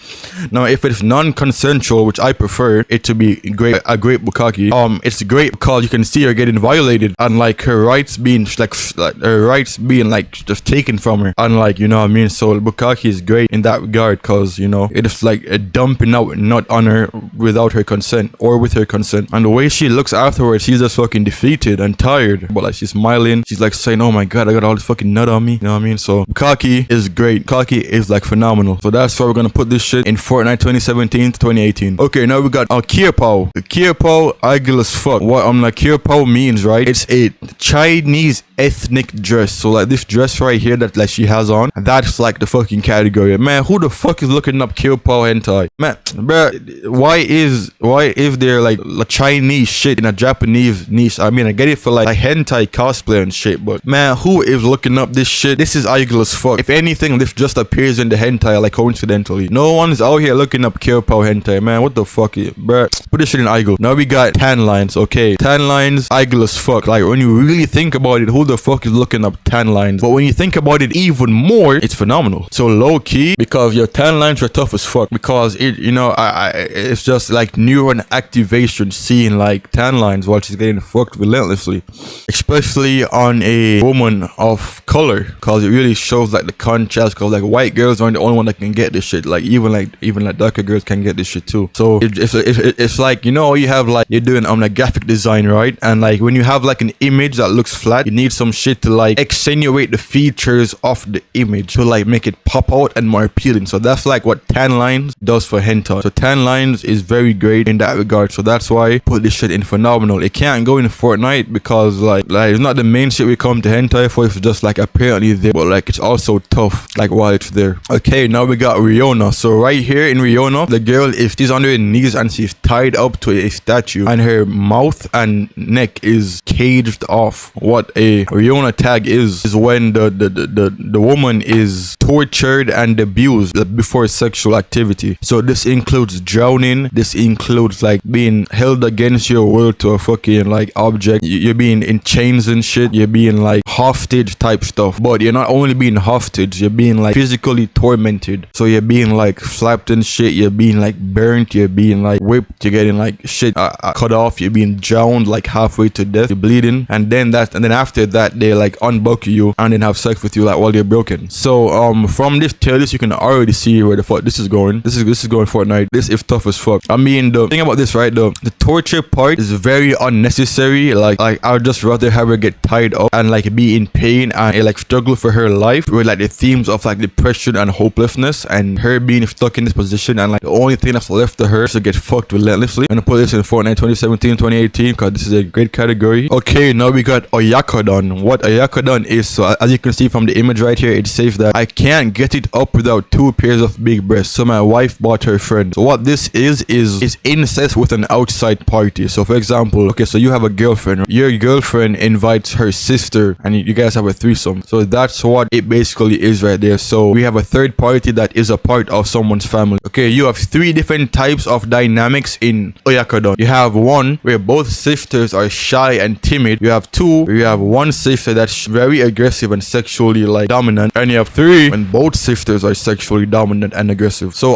Now if it's non-consensual, which I prefer it to be a great Bookakee, it's great because you can see her getting violated and like her rights being just taken from her, and like, you know what I mean? So Bookakee is great in that regard, because you know it's like a dumping out nut on her without her consent or with her consent, and the way she looks afterwards, she's just fucking defeated and tired, but like she's smiling, she's like saying, oh my god, I got all this fucking nut on me. You know what I mean? So Bookakee is great. Bookakee is like phenomenal. So that's why we're gonna put this shit in Fortnite 2017 to 2018. Okay, now we got Qipao. Qipao, ugly as fuck. What Qipao means, right? It's a Chinese ethnic dress. So like this dress right here that like she has on, that's like the fucking category. Man, who the fuck is looking up Qipao hentai? Man, bruh, why is there like Chinese shit in a Japanese niche? I mean, I get it for like hentai cosplay and shit, but man, who is looking up this shit? This is ugly as fuck. If anything, this just appears in the hentai like coincidentally. No one's out here looking up Qipao hentai, man. What the fuck, bruh? Put this shit in Aheago. Now we got tan lines. Okay, tan lines, ugly as fuck. Like when you really think about it, who the fuck is looking up tan lines? But when you think about it even more, it's phenomenal. So low key, because your tan lines are tough as fuck. Because it, you know, it's just like neuron activation seeing like tan lines while she's getting fucked relentlessly, especially on a woman of color, because it really shows like the contrast. Because like white girls aren't the only one that can get this shit. Like even like darker girls can get this shit too. So it's like, you know, you have like you're doing like graphic design, right? And like when you have like an image that looks flat, you need some shit to like accentuate the features of the image to like make it pop out and more appealing. So that's like what tan lines does for hentai. So tan lines is very great in that regard. So that's why I put this shit in phenomenal. It can't go in Fortnite because like it's not the main shit we come to hentai for. It's just like apparently there, but like it's also tough like while it's there. Okay, now we got Ryona. So right here in Ryona, the girl, if she's on her knees and she's tied up to a statue and her mouth and neck is caged off. What a Ryona tag is when the woman is tortured and abused before sexual activity. So this includes drowning. This includes like being held against your will to a fucking like object. You're being in chains and shit. You're being like hostage type stuff. But you're not only being hostage, you're being like physically tormented. So you're being like slapped and shit. You're being like burnt. You're being like whipped. You're getting like shit cut off. You're being drowned like halfway to death. You're bleeding. And then after that they like unbuckle you and then have sex with you like while you're broken. So from this tail list you can already see where the fuck this is going. This is going Fortnite. This is tough as fuck. I mean, the thing about this, right, the torture part is very unnecessary. Like I would just rather have her get tied up and like be in pain and like struggle for her life with like the themes of like depression and hopelessness and her being stuck in this position and like the only thing that's left to her is to get fucked relentlessly. I'm gonna put this in Fortnite 2017 2018 because this is a great category. Okay, now we got Oyakadon. What Oyakadon is, so as you can see from the image right here, it says that I can't get it up without 2 pairs of big breasts, so my wife bought her friend. So what this is incest with an outside party. So for example, okay, so you have a girlfriend, your girlfriend invites her sister and you guys have a threesome. So that's what it basically is right there. So we have a third party that is a part of someone's family. Okay, you have 3 different types of dynamics in Oyakadon. You have 1 where both sisters are shy and timid. You have 2 where you have one sister that's very aggressive and sexually like dominant, and you have 3 when both sisters are sexually dominant and aggressive. So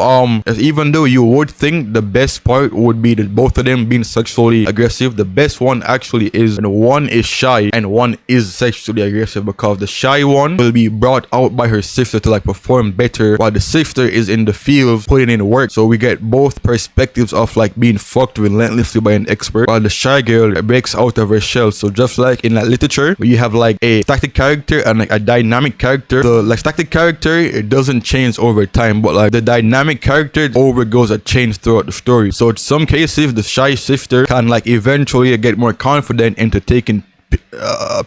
even though you would think the best part would be that both of them being sexually aggressive, the best one actually is when one is shy and one is sexually aggressive, because the shy one will be brought out by her sister to like perform better while the sister is in the field putting in work. So we get both perspectives of like being fucked relentlessly by an expert while the shy girl breaks out of her shell. So just like in like literature where you have like a static character and like a dynamic character, the like static character, it doesn't change over time, but like the dynamic character overgoes a change throughout the story. So in some cases the shy sister can like eventually get more confident into taking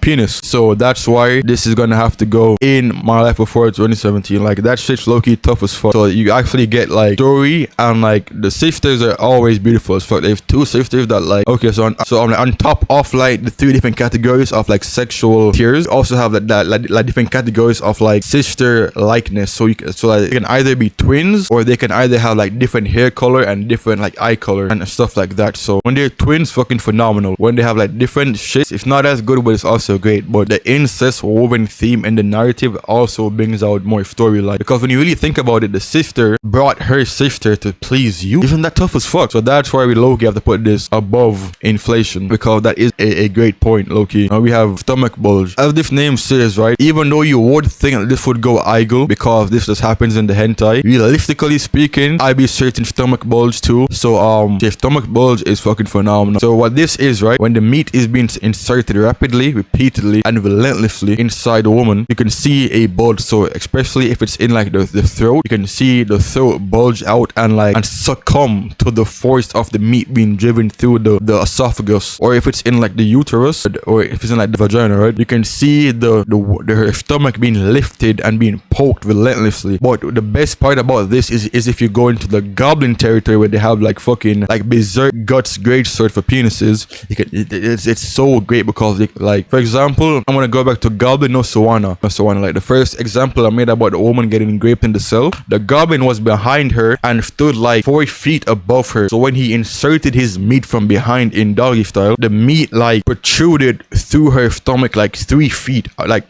penis. So that's why this is gonna have to go in My Life Before 2017. Like that shit's low-key tough as fuck. So you actually get like story, and like the sisters are always beautiful as fuck. They have 2 sisters that like, okay, so on top of like the 3 different categories of like sexual tiers, also have like different categories of like sister likeness. So like they can either be twins or they can either have like different hair color and different like eye color and stuff like that. So when they're twins, fucking phenomenal. When they have like different shit, it's not as good, but it's also great. But the incest woven theme in the narrative also brings out more storyline, because when you really think about it, the sister brought her sister to please you. Isn't that tough as fuck? So that's why we low-key have to put this above inflation, because that is a great point, low-key. Now we have stomach bulge. As this name says, right, even though you would think that this would go Aheago because this just happens in the hentai, realistically speaking, I be searching stomach bulge too. So the stomach bulge is fucking phenomenal. So what this is, right, when the meat is being inserted rapidly rapidly, repeatedly, and relentlessly inside the woman, you can see a bulge. So especially if it's in like the throat, you can see the throat bulge out and like and succumb to the force of the meat being driven through the esophagus. Or if it's in like the uterus, or if it's in like the vagina, right, you can see her stomach being lifted and being poked relentlessly. But the best part about this is if you go into the Goblin territory where they have like fucking like berserk guts great sword for penises, you can it's so great because like, for example, I'm gonna go back to Goblin no Sawana. Like the first example I made about the woman getting graped in the cell, the Goblin was behind her and stood like 4 feet above her. So when he inserted his meat from behind in doggy style, the meat like protruded through her stomach like 3 feet, like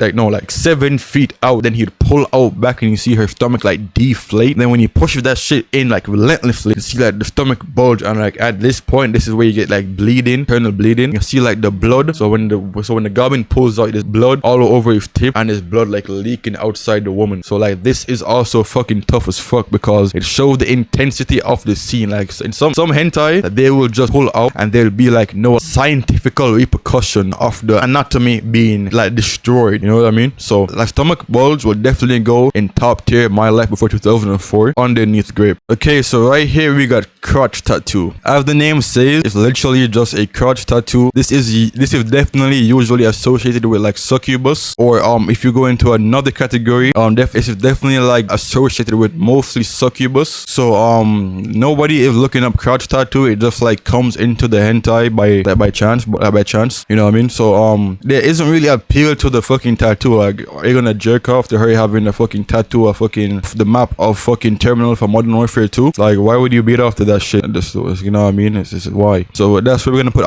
7 feet out. Then he'd pull out back and you see her stomach like deflate. Then when he pushes that shit in like relentlessly, you see like the stomach bulge, and like at this point, this is where you get like bleeding, internal bleeding. You see like the blood. So when the Goblin pulls out, there's blood all over his tip, and there's blood like leaking outside the woman. So like this is also fucking tough as fuck because it shows the intensity of the scene. Like in some hentai, that they will just pull out and there'll be like no scientific repercussion of the anatomy being like destroyed. You know what I mean? So like stomach bulge will definitely go in top tier My Life Before 2004 underneath Grape. Okay, so right here we got Crotch Tattoo. As the name says, it's literally just a crotch tattoo. This is definitely usually associated with like Succubus, or if you go into another category, this is definitely like associated with mostly Succubus. So nobody is looking up crotch tattoo. It just like comes into the hentai by chance, you know what I mean? So there isn't really appeal to the fucking tattoo. Like, are you gonna jerk off to her having a fucking tattoo of fucking the map of fucking Terminal for Modern Warfare 2? Like, why would you beat off to that shit? This, you know what I mean? It's why. So that's where we're gonna put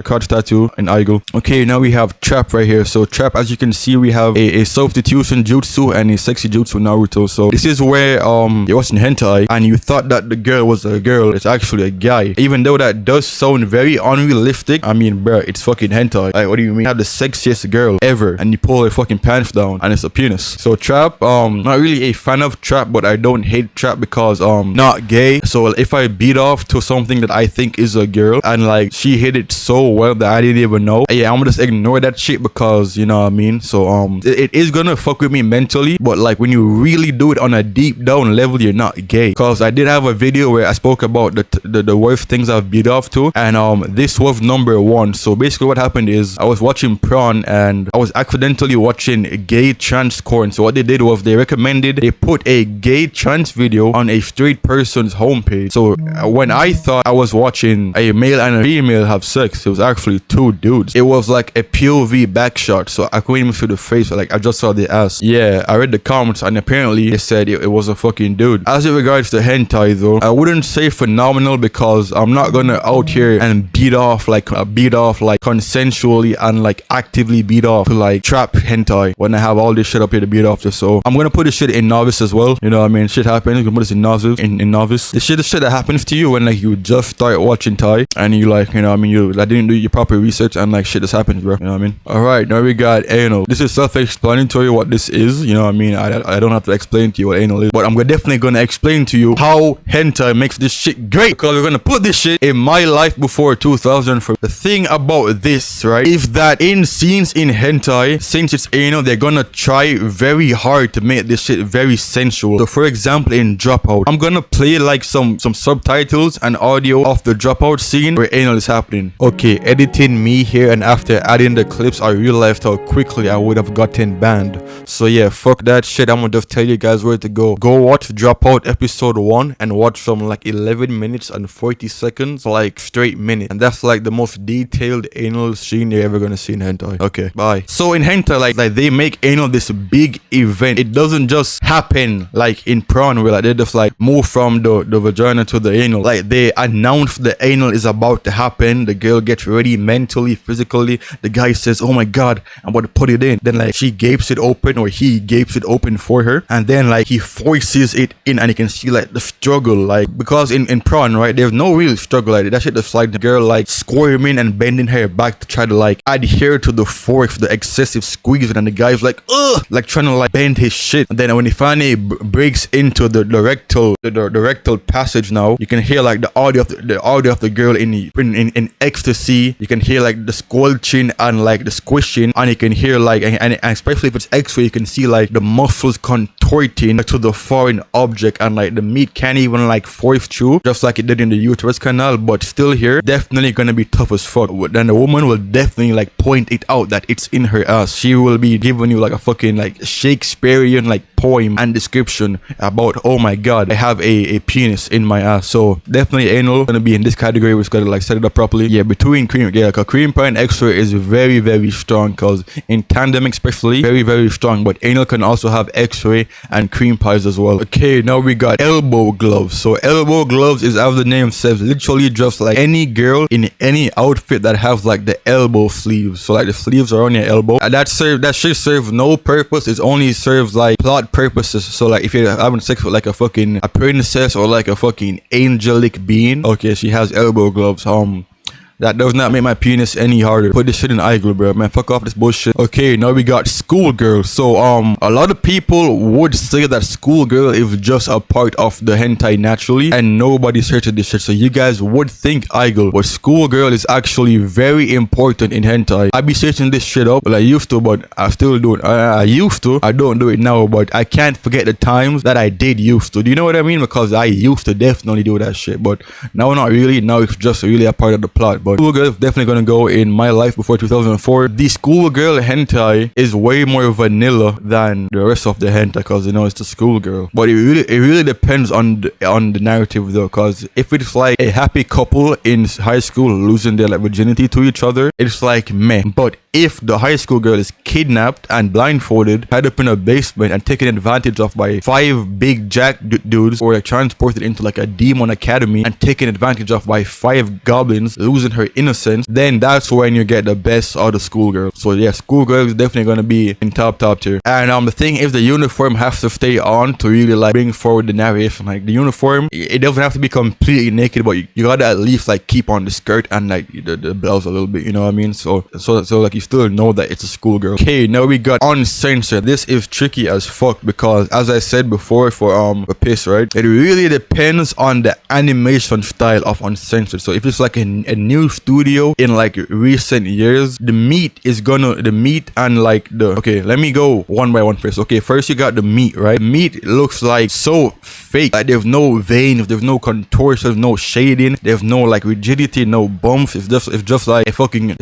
crotch tattoo and Aheago. Okay, now we have Trap right here. So Trap, as you can see, we have a substitution jutsu and a sexy jutsu Naruto. So this is where you're watching hentai and you thought that the girl was a girl. It's actually a guy. Even though that does sound very unrealistic, I mean, bruh, it's fucking hentai. Like, what do you mean? You have the sexiest girl ever and you pull her fucking pants down and it's a penis. So Trap, not really a fan of Trap, but I don't hate Trap because not gay. So if I beat off to something that I think is a girl and like she hit it so well that I didn't even know, yeah, I'm gonna just ignore that shit because, you know what I mean? So it is gonna fuck with me mentally, but like when you really do it on a deep down level, you're not gay. Because I did have a video where I spoke about the worst things I've beat off to, and this was number 1. So basically what happened is I was watching Prawn and I was accidentally watching gay trans corn. So what they did was they put a gay trans video on a straight person's homepage. So when I thought I was watching a male and a female have sex, it was actually 2 dudes. It was like a POV backshot, so I couldn't even see the face. Like, I just saw the ass. Yeah, I read the comments and apparently they said it was a fucking dude. As it regards to hentai though, I wouldn't say phenomenal because I'm not gonna out here and beat off like consensually and like actively beat off to like trap hentai when I have all this shit up here to beat off to. So I'm gonna put this shit in novice as well. You know what I mean? Shit happens. You can put this in novice. In novice. This shit is shit that happens to you when like you just start watching Thai and you like, you know what I mean, you like didn't do your proper research and like shit just happens, bro. You know what I mean? Alright, now we got Aynal. This is self-explanatory what this is. You know what I mean? I don't have to explain to you what Aynal is, but I'm definitely gonna explain to you how hentai makes this shit great, because we're gonna put this shit in My Life Before 2004. The thing about this, right, is that in scenes in hentai, since it's anal, they're gonna try very hard to make this shit very sensual. So for example, in Dropout, I'm gonna play like some subtitles and audio of the Dropout scene where anal is happening. Okay, editing me here, and after adding the clips, I realized how quickly I would have gotten banned. So yeah, fuck that shit. I'm gonna just tell you guys where to go. Go watch Dropout episode 1 and watch from like 11 minutes and 40 seconds, like straight minute, and that's like the most detailed anal scene you're ever gonna see in hentai. Okay, bye. So in hentai, like they make anal this big event. It doesn't just happen like in Prawn where like they just like move from the vagina to the anal. Like they announce the anal is about to happen. The girl gets ready mentally, physically. The guy says, oh my god, I'm about to put it in. Then like she gapes it open, or he gapes it open for her, and then like he forces it in, and you can see like the struggle, like because in Prawn, right, there's no real struggle. Like that shit just like the girl like squirming and bending her back to try to like adhere to the force, the excessive squeeze, and the guy's like ugh, like trying like bend his shit. And then when he finally breaks into the rectal passage, now you can hear like the audio of the girl in ecstasy. You can hear like the squelching and like the squishing, and you can hear like and especially if it's X-ray, you can see like the muscles contorting to the foreign object, and like the meat can't even like force through, just like it did in the uterus canal. But still here, definitely gonna be tough as fuck. Then the woman will definitely like point it out that it's in her ass. She will be giving you like a fucking like Shakespearean like poem and description about, oh my god, I have a penis in my ass. So definitely anal gonna be in this category. We just gotta like set it up properly. Yeah, between Creampie and X-ray is very, very strong, cause in tandem especially, very, very strong. But anal can also have X-ray and Creampies as well. Okay, now we got elbow gloves. So elbow gloves is, as the name says, literally just like any girl in any outfit that have like the elbow sleeves. So like the sleeves are on your elbow. And that shit serves no purpose. It only serves like plot purposes. So like if you're having sex with like a princess or like a fucking angelic being, okay, she has elbow gloves. That does not make my penis any harder. Put this shit in igloo, bro. Man, fuck off this bullshit. Okay, now we got schoolgirl. So, a lot of people would say that schoolgirl is just a part of the hentai naturally, and nobody searches this shit. So you guys would think igloo, but schoolgirl is actually very important in hentai. I be searching this shit up, well, I used to, but I still do it. I used to. I don't do it now, but I can't forget the times that I did used to. Do you know what I mean? Because I used to definitely do that shit, but now not really. Now it's just really a part of the plot. But schoolgirl is definitely gonna go in my life before 2004. The schoolgirl hentai is way more vanilla than the rest of the hentai, because you know it's the schoolgirl. But it really depends on the narrative though, because if it's like a happy couple in high school losing their like virginity to each other, it's like meh. But if the high school girl is kidnapped and blindfolded, tied up in a basement and taken advantage of by 5 big jack dudes, or like transported into like a demon academy and taken advantage of by 5 goblins, losing her innocence, then that's when you get the best of the schoolgirl. So yeah, schoolgirl is definitely gonna be in top tier. And the thing is, the uniform has to stay on to really like bring forward the narration. Like the uniform, it doesn't have to be completely naked, but you gotta at least like keep on the skirt and like the blouse a little bit, you know what I mean? So like you still know that it's a schoolgirl. Okay, now we got uncensored. This is tricky as fuck, because as I said before for piss, right, it really depends on the animation style of uncensored. So if it's like a new studio in like recent years, the meat and like okay, let me go one by one first. Okay, first you got the meat, right? Meat looks like so fake. Like there's no veins, there's no contortion, no shading, there's no like rigidity, no bumps. It's just like a fucking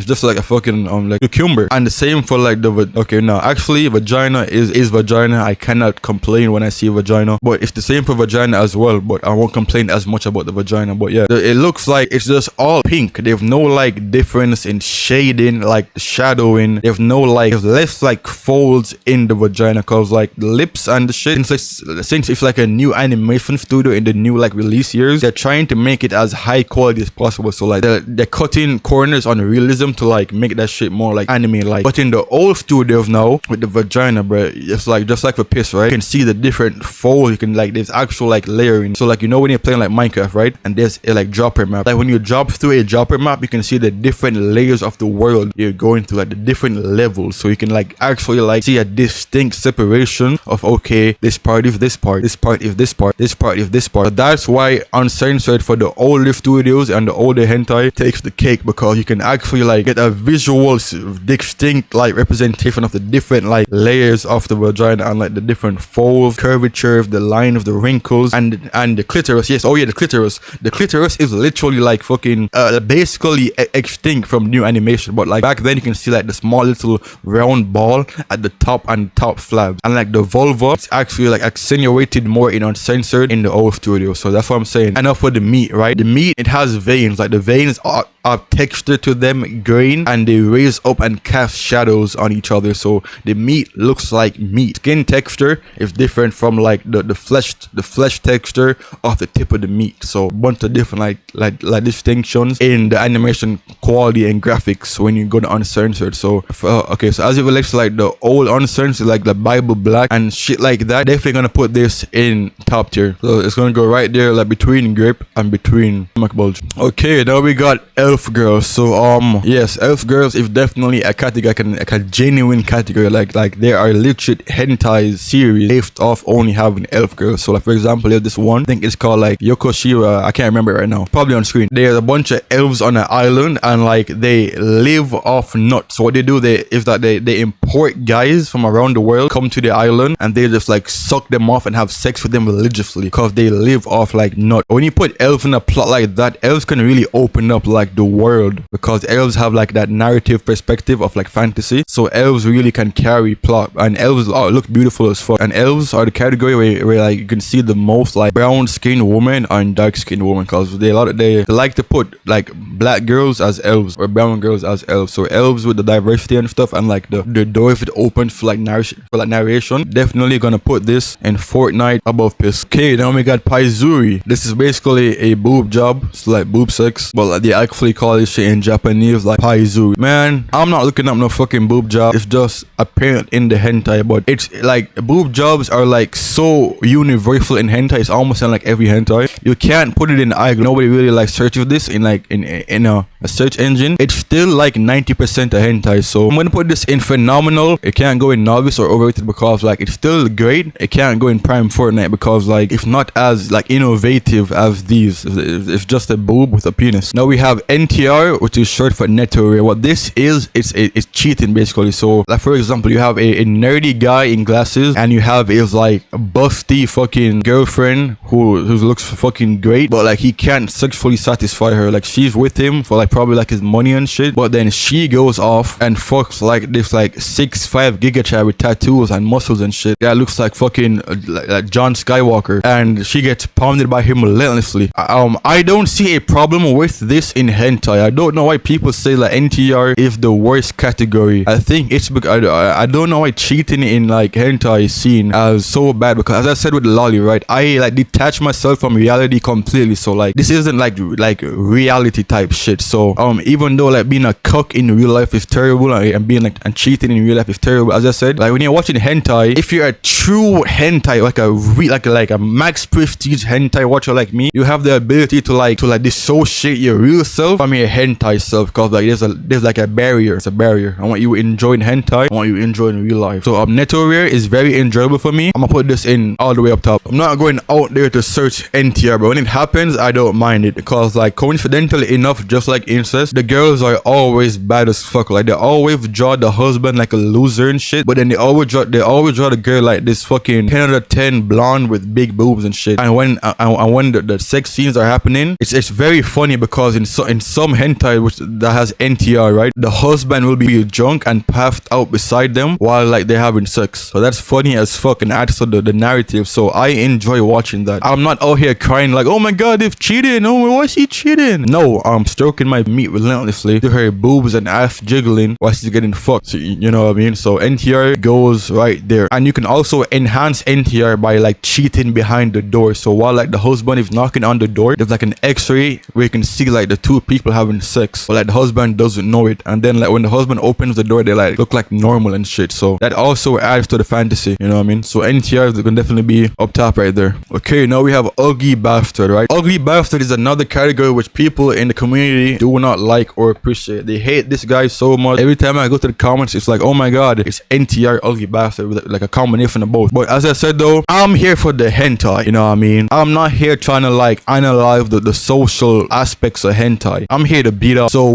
like cucumber. And the same for like okay, now actually vagina is vagina. I cannot complain when I see vagina, but it's the same for vagina as well. But I won't complain as much about the vagina. But yeah, it looks like it's just all pink. There's no like difference in shading, like shadowing. There's less like folds in the vagina, cause like the lips and the shit, since it's like a new animation studio in the new like release years, they're trying to make it as high quality as possible. So like they're cutting corners on realism to like make that shit more like anime like. But in the old studios now with the vagina, bro, it's like just like for piss, right? You can see the different folds. You can like there's actual like layering. So like, you know when you're playing like Minecraft, right, and there's a like dropper map, like when you drop through a dropper map, you can see the different layers of the world you're going through, like the different levels. So you can like actually like see a distinct separation of, okay, this part is this part, this part is this part, this part is this part. But that's why uncensored for the older studios and the older hentai takes the cake, because you can actually like get a visual distinct like representation of the different like layers of the vagina and like the different folds, curvatures, the line of the wrinkles, and the clitoris. Yes, oh yeah, the clitoris is literally like fucking basically extinct from new animation. But like back then you can see like the small little round ball at the top and top flaps, and like the vulva, it's actually like accentuated more in uncensored in the old studio. So that's what I'm saying. Enough for the meat, right? The meat, it has veins. Like the veins are texture to them, grain, and they raise up and cast shadows on each other. So the meat looks like meat. Skin texture is different from like the flesh texture of the tip of the meat. So a bunch of different like distinctions in the animation quality and graphics when you go to uncensored. So okay, so as it relates to like the old uncensored, like the Bible Black and shit like that, definitely gonna put this in top tier. So it's gonna go right there, like between Grape and between Bulge. Okay, now we got elf girls. So yes, elf girls is definitely a category, like a genuine category. Like there are legit hentai series based off only having elf girls. So like for example, there's this one, I think it's called like Yokoshira, I can't remember it right now, probably on screen. There's a bunch of elves on an island and like they live off nuts. So what they do is that they import guys from around the world, come to the island, and they just like suck them off and have sex with them religiously because they live off like nuts. When you put elves in a plot like that, elves can really open up like the world because elves have like that narrative perspective of like fantasy. So elves really can carry plot, and elves look beautiful as fuck. And elves are the category where like you can see the most like brown skinned woman and dark skinned woman, because they like to put like black girls as elves or brown girls as elves. So elves with the diversity and stuff, and like the door if it opens for like narration, definitely gonna put this in Fortnite above piss. Okay, now we got Paizuri. This is basically a boob job. It's like boob sex, but like they actually call this shit in Japanese like Paizuri. Man, I'm not looking up no fucking boob job. It's just apparent in the hentai, but it's like boob jobs are like so universal in hentai. It's almost in like every hentai. You can't put it in Aheago. Nobody really like searches this in like in a search engine. It's still like 90% of hentai. So I'm gonna put this in phenomenal. It can't go in novice or overrated because like it's still great. It can't go in prime Fortnite because like it's not as like innovative as these. It's just a boob with a penis. Now we have NTR, which is short for Neto. What this is, it's cheating basically. So like for example, you have a nerdy guy in glasses and you have his like busty fucking girlfriend who looks fucking great, but like he can't sexually satisfy her. Like she's with him for like probably like his money and shit, but then she goes off and fucks like this like 6'5" giga chad with tattoos and muscles and shit. Yeah, looks like fucking like John Skywalker, and she gets pounded by him relentlessly. I don't see a problem with this in hentai. I don't know why people say like NTR is the worst category. I think it's because I don't know why cheating in like hentai is seen as so bad, because as I said with lolly, right, I like detach myself from reality completely. So like this isn't like reality type shit. So even though like being a cuck in real life is terrible and being like and cheating in real life is terrible, as I said, like when you're watching hentai, if you're a true hentai, like a max prestige hentai watcher like me, you have the ability to like dissociate your real self from your hentai self, because like there's like a barrier. It's a barrier. I want you enjoying hentai, I want you enjoying real life. So Neto Rare is very enjoyable for me. I'm gonna put this in all the way up top. I'm not going out there to search NTR, but when it happens, I don't mind it, because like coincidentally enough, just like incest, the girls are always bad as fuck. Like they always draw the husband like a loser and shit, but then they always draw the girl like this fucking 10 out of 10 blonde with big boobs and shit. And when the sex scenes are happening, it's very funny, because in some hentai that has NTR, right, the husband will be drunk and passed out beside them while like they're having sex. So that's funny as fuck and adds to the narrative. So I enjoy watching that. I'm not out here crying like, oh my god, they've cheated. Oh, why is he cheating? No, I'm stroking my meat relentlessly to her boobs and ass jiggling while she's getting fucked. So, you know what I mean? So NTR goes right there. And you can also enhance NTR by like cheating behind the door. So while like the husband is knocking on the door, there's like an X-ray where you can see like the two people having sex, but like the husband doesn't know it. And then like when the husband opens the door, they like look like normal and shit. So that also adds to the fantasy, you know what I mean? So NTR is gonna definitely be up top right there. Okay, now we have Ugly Bastard, right? Ugly Bastard is another category which people in the community do not like or appreciate. They hate this guy so much. Every time I go to the comments, it's like, oh my god, it's NTR Ugly Bastard, with like a combination of both. But as I said though, I'm here for the hentai, you know what I mean? I'm not here trying to like analyze the social aspects of hentai. I'm here to beat up. So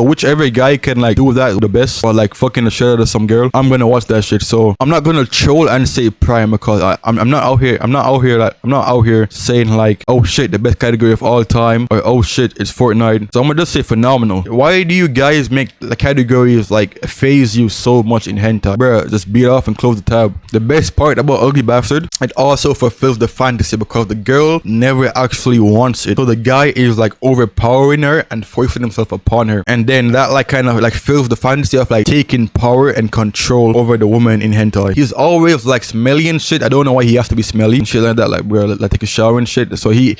whichever guy can like do that the best, or like fucking the shit out of some girl, I'm gonna watch that shit. So I'm not gonna troll and say prime, because I'm not out here saying like, oh shit, the best category of all time, or oh shit, it's Fortnite. So I'm gonna just say phenomenal. Why do you guys make the categories like phase you so much in hentai? Bruh, just beat off and close the tab. The best part about Ugly Bastard, it also fulfills the fantasy, because the girl never actually wants it. So the guy is like overpowering her and forcing himself upon her, and then that like kind of like fills the fantasy of like taking power and control over the woman in hentai. He's always like smelly and shit. I don't know why he has to be smelly and shit like that. Like bro, like take a shower and shit. So he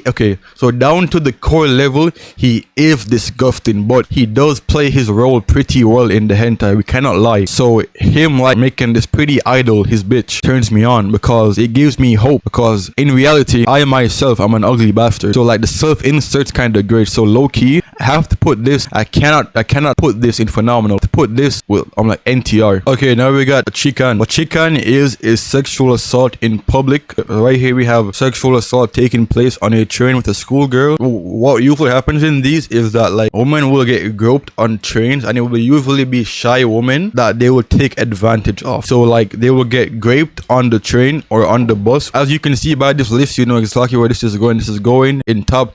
okay. So down to the core level, he is disgusting, but he does play his role pretty well in the hentai. We cannot lie. So him like making this pretty idol his bitch turns me on, because it gives me hope, because in reality I myself am an ugly bastard. So like the self-insert's kind of great. So low-key have to put this. I cannot put this in phenomenal. To put this, well, I'm like NTR. Okay, now we got Chikan. What Chikan is sexual assault in public. Right here we have sexual assault taking place on a train with a schoolgirl. What usually happens in these is that like women will get groped on trains, and it will usually be shy women that they will take advantage of. So like they will get graped on the train or on the bus. As you can see by this list, you know exactly where this is going. This is going in top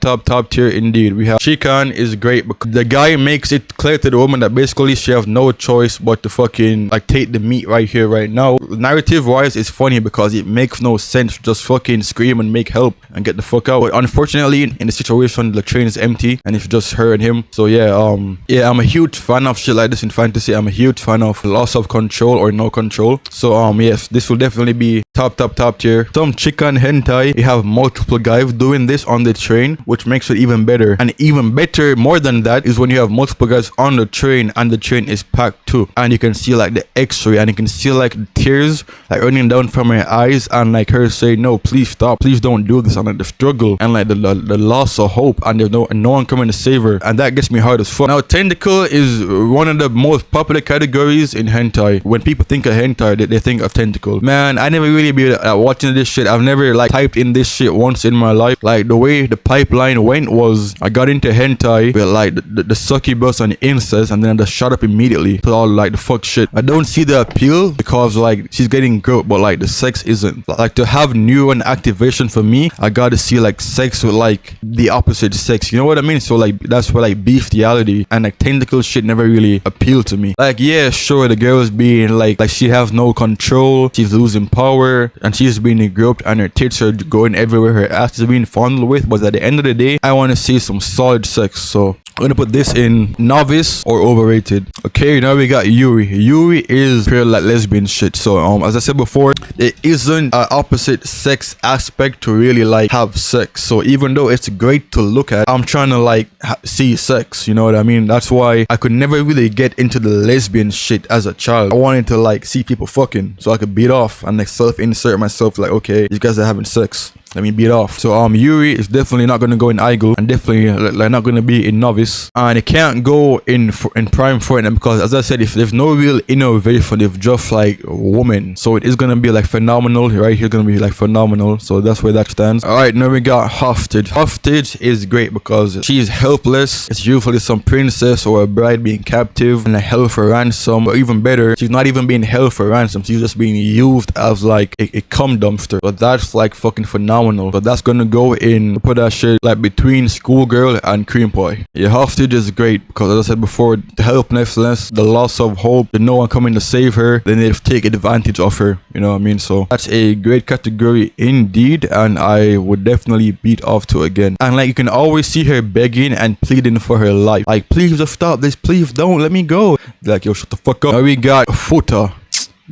tier indeed. We have Chikan is great because the guy makes it clear to the woman that basically she has no choice but to fucking like take the meat right here right now. Narrative wise, it's funny because it makes no sense. Just fucking scream and make help and get the fuck out. But unfortunately, in the situation, the train is empty and it's just her and him. So yeah, I'm a huge fan of shit like this in fantasy. I'm a huge fan of loss of control or no control. So yes, this will definitely be top tier. Some Chikan hentai, you have multiple guys doing this on the train, which makes it even better. And even better, more than that, is when you have multiple guys on the train and the train is packed too, and you can see like the X-ray, and you can see like the tears like running down from her eyes, and like her say, no, please stop, please don't do this, and like the struggle and like the loss of hope, and there's no one coming to save her, and that gets me hard as fuck. Now Tentacle is one of the most popular categories in hentai. When people think of hentai, they think of Tentacle. Man, I never really be watching this shit. I've never like typed in this shit once in my life. Like the way the pipeline went was I got into hentai with like the succubus and incest, and then I just shut up immediately to all like the fuck shit. I don't see the appeal because like she's getting groped, but like the sex isn't. Like to have neuron activation for me, I gotta see like sex with like the opposite sex. You know what I mean? So like that's where like bestiality and like tentacle shit never really appealed to me. Like yeah, sure, the girl is being like she has no control, she's losing power, and she's being groped, and her tits are going everywhere, her ass is being fondled with. But at the end of the day, I want to see some solid sex. So I'm gonna put this in novice or overrated. Okay, now we got Yuri. Yuri is pure like lesbian shit. So as I said before, there isn't an opposite sex aspect to really like have sex. So even though it's great to look at, I'm trying to like see sex, you know what I mean? That's why I could never really get into the lesbian shit as a child. I wanted to like see people fucking so I could beat off and like self-insert myself like, okay, these guys are having sex, let me beat off. So Yuri is definitely not gonna go in Aheago, and definitely like not gonna be in novice, and it can't go in prime for them because as I said, if there's no real innovation, if just like woman, so it is gonna be like phenomenal right here, gonna be like phenomenal. So that's where that stands. All right, now we got Hostage. Hostage is great because she's helpless. It's usually some princess or a bride being captive and held for ransom, or even better, she's not even being held for ransom, she's just being used as like a cum dumpster. But that's like fucking phenomenal. But that's gonna go in, put that shit like between schoolgirl and Creampie. Yeah, Hostage is great because as I said before, the helplessness, the loss of hope, the no one coming to save her, then they take advantage of her, you know what I mean? So that's a great category indeed, and I would definitely beat off to again. And like you can always see her begging and pleading for her life, like please just stop this, please don't let me go. Like yo, shut the fuck up. Now we got Futa.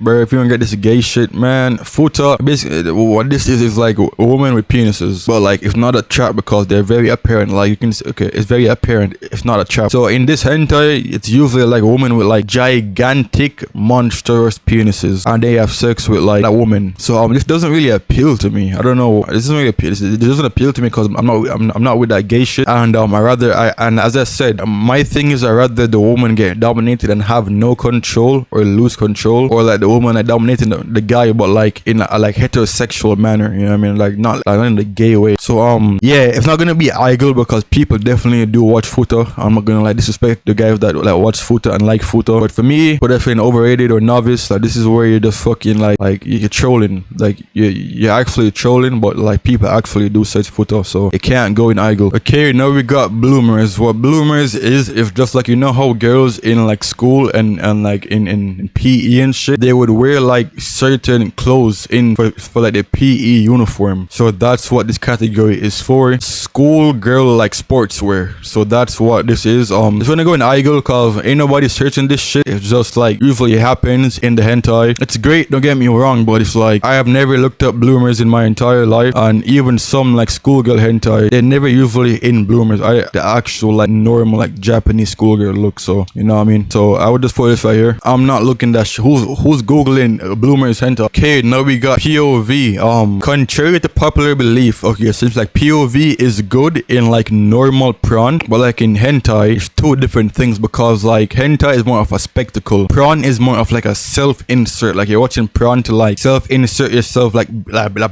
Bro, if you don't get this gay shit, man, Futa, basically what this is like a woman with penises, but like it's not a trap because they're very apparent. Like you can see, okay, it's very apparent, it's not a trap. So in this hentai, it's usually like a woman with like gigantic monstrous penises, and they have sex with like that woman. So this doesn't really appeal to me. I don't know, this doesn't really appeal. It doesn't appeal to me because I'm not with that gay shit. And and as I said, my thing is I rather the woman get dominated and have no control or lose control, or like the woman like dominating the guy, but like in a like heterosexual manner, you know what I mean? Like not in the gay way. So yeah, it's not gonna be Aheago because people definitely do watch Futa. I'm not gonna like disrespect the guys that like watch Futa and like Futa, but for me, but definitely overrated or novice, like this is where you're just fucking like you're trolling, like you're actually trolling, but like people actually do search Futa, so it can't go in Aheago. Okay, now we got bloomers. What bloomers is just like, you know how girls in like school and like in PE and shit, they would wear like certain clothes for like the PE uniform. So that's what this category is for. School girl like sportswear. So that's what this is. It's gonna go in Aheago because ain't nobody searching this shit. It's just like usually happens in the hentai. It's great, don't get me wrong, but it's like I have never looked up bloomers in my entire life, and even some like schoolgirl hentai, they're never usually in bloomers. The actual like normal like Japanese schoolgirl look. So you know what I mean? So I would just put this right here. I'm not looking that who's googling bloomers hentai. Okay, now we got POV. Contrary to popular belief, okay, it seems like POV is good in like normal prawn, but like in hentai, it's two different things because like hentai is more of a spectacle. Prawn is more of like a self-insert. Like you're watching prawn to like self-insert yourself like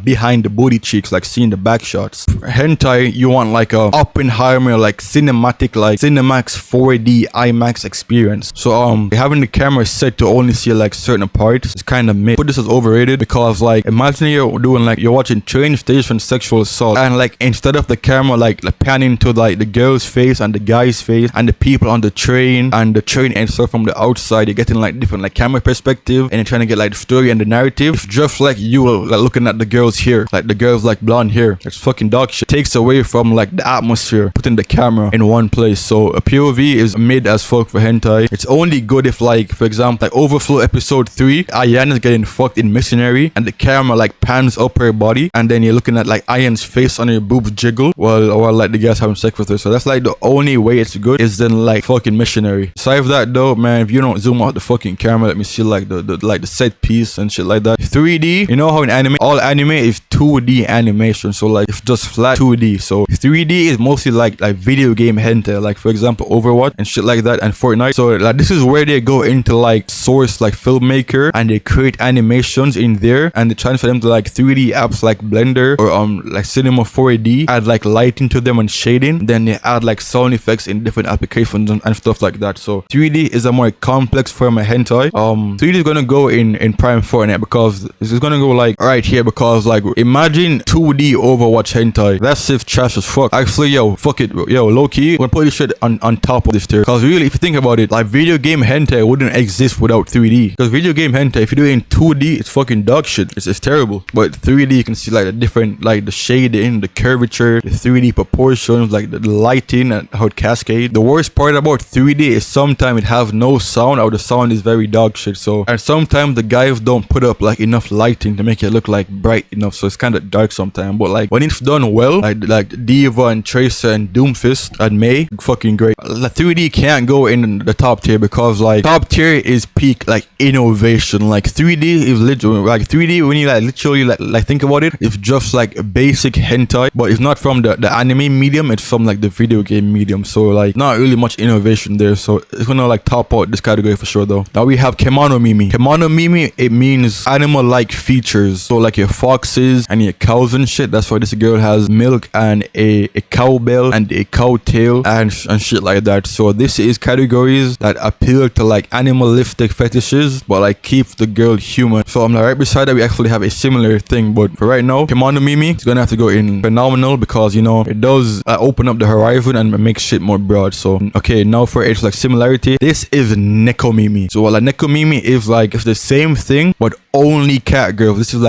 behind the booty cheeks, like seeing the back shots. Hentai, you want like a Oppenheimer, like cinematic, like Cinemax 4D IMAX experience. So having the camera set to only see like certain parts is kind of mid. But this is overrated because like imagine you're doing like you're watching train station sexual assault and like instead of the camera like panning to like the girl's face and the guy's face and the people on the train and the train and stuff from the outside, you're getting like different like camera perspective and you're trying to get like the story and the narrative. It's just like you like looking at the girl's hair, like the girl's like blonde hair. It's fucking dog shit. Takes away from like the atmosphere, putting the camera in one place. So a POV is mid as fuck for hentai. It's only good if like, for example, like Overflow episode 3, Ayana's getting fucked in missionary and the camera like pans up her body and then you're looking at like Ayan's face on her boobs jiggle while like the guy's having sex with her. So that's like the only way it's good is then like fucking missionary. Aside of that though, man, if you don't zoom out the fucking camera, let me see like the set piece and shit like that. 3D, you know how in anime, all anime is 2D animation, so like it's just flat 2D. So 3D is mostly like video game hentai, like for example Overwatch and shit like that and Fortnite. So like this is where they go into like source like filmmaker and they create animations in there and they transfer them to like 3D apps like Blender or like Cinema 4D, add like lighting to them and shading, then they add like sound effects in different applications and stuff like that. So 3D is a more complex form of hentai. 3D is gonna go in Prime Fortnite because this is gonna go like right here because like imagine 2D Overwatch hentai. That's if trash as fuck. Actually, yo, fuck it, yo, low key, I'm gonna put this shit on top of this tier. Cause really, if you think about it, like video game hentai wouldn't exist without 3D. Because video game hentai, if you do it in 2D, it's fucking dog shit. It's terrible. But 3D, you can see like the different, like the shading, the curvature, the 3D proportions, like the lighting and how it cascades. The worst part about 3D is sometimes it has no sound or the sound is very dog shit. So, and sometimes the guys don't put up like enough lighting to make it look like bright enough. So it's kind of dark sometimes. But like when it's done well, like Diva and Tracer and Doomfist and May, fucking great. The 3D can't go in the top tier because like top tier is peak like innovation. Like 3D is literally like 3D when you like literally like think about it, it's just like a basic hentai, but it's not from the anime medium, it's from like the video game medium. So like not really much innovation there. So it's gonna like top out this category for sure though. Now we have Kemonomimi. Kemonomimi, it means animal like features. So like your foxes and your cows and shit. That's why this girl has milk and a cowbell and a cow tail and shit like that. So this is categories that appeal to like animalistic fetishes but like keep the girl human. So I'm like right beside that we actually have a similar thing, but for right now Kemonomimi is gonna have to go in phenomenal because you know it does open up the horizon and make shit more broad. So okay, now for its like similarity, this is Nekomimi. So like Nekomimi is like it's the same thing but only cat girls. This is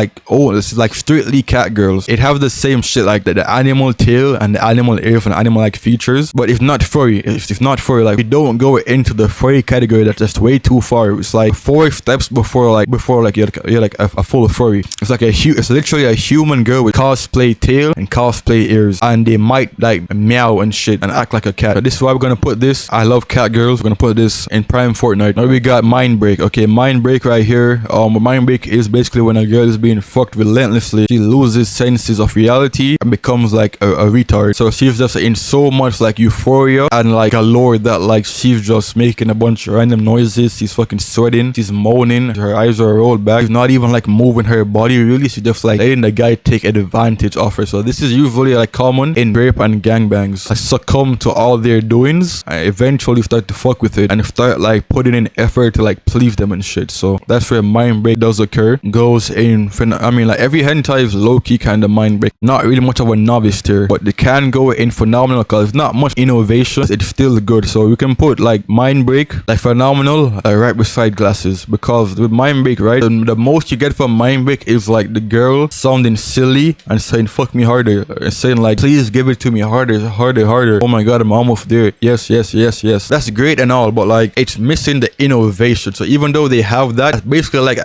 like strictly cat girls. It have the same shit like the animal tail and the animal ears and animal like features, but it's not furry. It's not furry. Like we don't go into the furry category. That's just way too far. It's like 4 steps before you're like a full furry. It's like it's literally a human girl with cosplay tail and cosplay ears, and they might like meow and shit and act like a cat. But this is why we're gonna put this. I love cat girls. We're gonna put this in Prime Fortnite. Now we got Mindbreak. Okay, Mindbreak right here. Mindbreak is basically when a girl is being fucked relentlessly, she loses senses of reality and becomes like a retard. So she's just in so much like euphoria and like allure that like she's just making a bunch of random noises. She's fucking sweating, she's moaning, her eyes are rolled back, she's not even like moving her body really, she's just like letting the guy take advantage of her. So this is usually like common in rape and gangbangs. I succumb to all their doings, I eventually start to fuck with it and start like putting in effort to like please them and shit. So that's where Mindbreak does occur. Goes in, I mean like every hentai is low-key kind of Mindbreak. Not really much of a novice tier, but they can go in phenomenal because it's not much innovation, it's still good. So we can put like Mindbreak, like phenomenal, right beside Glasses, because with Mindbreak, right, the most you get from Mindbreak is like the girl sounding silly and saying fuck me harder, and saying like please give it to me harder. Oh my god, I'm almost there. Yes. That's great and all, but like it's missing the innovation. So even though they have that, that's basically like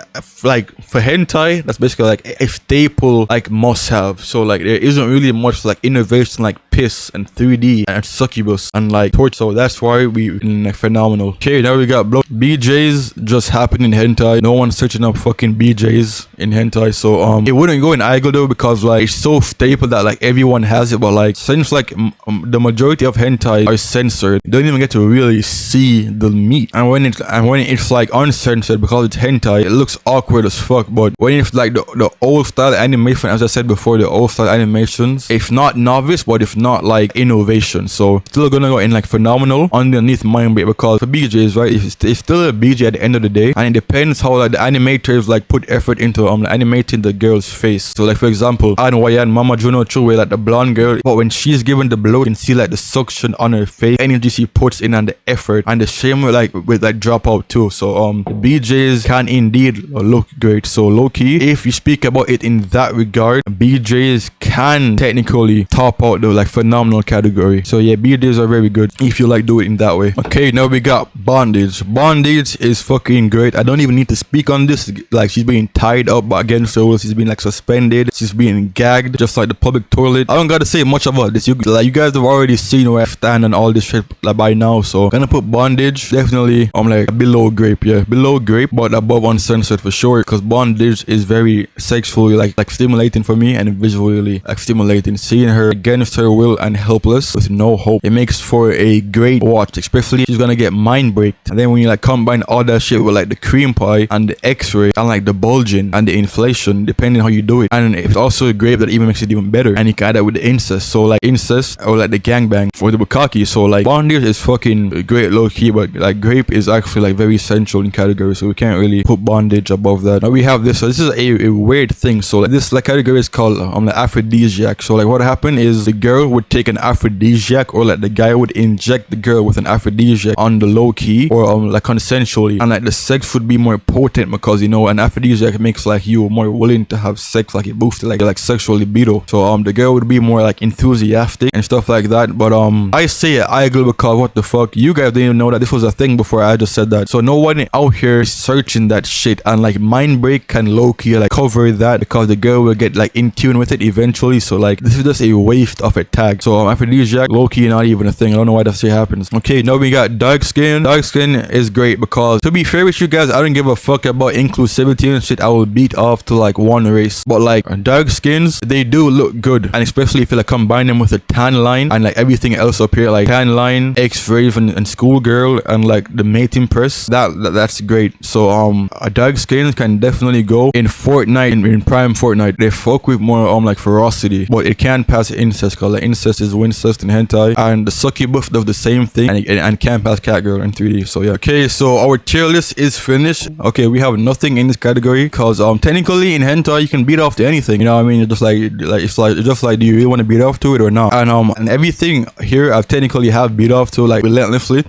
for hentai, that's basically like a staple like must have. So like there isn't really much like innovation like piss and 3D and Succubus and like torch. So that's why we like phenomenal. Okay, now we got blow. BJs just happen in hentai. No one's searching up fucking BJs in hentai. So it wouldn't go in Aheago though, because like it's so staple that like everyone has it. But like since like the majority of hentai are censored, you don't even get to really see the meat. And when it's like uncensored, because it's hentai, it looks awkward as fuck. But when it's like the old style animation, as I said before, the old style animations, if not novice, but if not like innovation, so still gonna go in like phenomenal underneath Mindbreak, because for BJs, right, it's still a BJ at the end of the day, and it depends how like the animators like put effort into animating the girl's face. So like for example, Anwayan Mama Juno Chue, like the blonde girl, but when she's given the blow, you can see like the suction on her face, energy she puts in, and the effort, and the shame with like drop out too. So the BJs can indeed look great. So low key, if you speak about it in that regard, BJs can technically top out the like phenomenal category. So yeah, BJs are very good if you like do it in that way. Okay, now we got Bondage. Bondage is fucking great. I don't even need to speak on this. Like she's being tied up against her will. She's being like suspended. She's being gagged just like the public toilet. I don't gotta say much about this. You guys have already seen where I stand and all this shit like by now. So gonna put Bondage definitely like below Grape. Yeah, below Grape, but above Uncensored for sure, because Bondage is very sexually like stimulating for me, and visually like stimulating. Seeing her against her will and helpless with no hope, it makes for a great watch. Especially she's gonna get Mindbreak, and then when you like combine all that shit with like the Creampie and the X-ray and like the bulging and the inflation, depending how you do it, and it's also a Grape that even makes it even better. And you can add that with the incest, so like incest or like the gangbang for the Bookakee. So like Bondage is fucking great low key, but like Grape is actually like very central in category, so we can't really put Bondage above that. Now we have this. So this is a weird thing. So like this like category is called the Aphrodisiac. So like what happened is the girl would take an Aphrodisiac, or like the guy would inject the girl with an Aphrodisiac on the low key, or like consensually, and like the sex would be more potent, because you know an Aphrodisiac makes like you more willing to have sex, like it boosts like sexual libido. So the girl would be more like enthusiastic and stuff like that. But I say Aheago because what the fuck, you guys didn't even know that this was a thing before I just said that. So no one out here is searching that shit, and like Mindbreak can low key like cover that, because the girl will get like in tune with it eventually. So like this is just a waste of a tag. So Aphrodisiac low key not even a thing. I don't know why that shit happens. Okay, now we got dark skin. Dark skin is great, because to be fair with you guys, I don't give a fuck about inclusivity and shit. I will beat off to like one race, but like dark skins, they do look good, and especially if you like combine them with the tan line and like everything else up here, like tan line, X-ray and schoolgirl, and like the mating press, that's great. So a dark skins can definitely go in Fortnite, in prime Fortnite. They fuck with more like ferocity, but it can't pass incest, because like incest is Wincest in hentai, and the Succubus does the same thing, and can't pass catgirl in 3D. So yeah. Okay, so our tier list is finished. Okay, we have nothing in this category, because technically in hentai you can beat off to anything, you know what I mean? It's just like do you really want to beat off to it or not? And everything here I've technically have beat off to like relentlessly.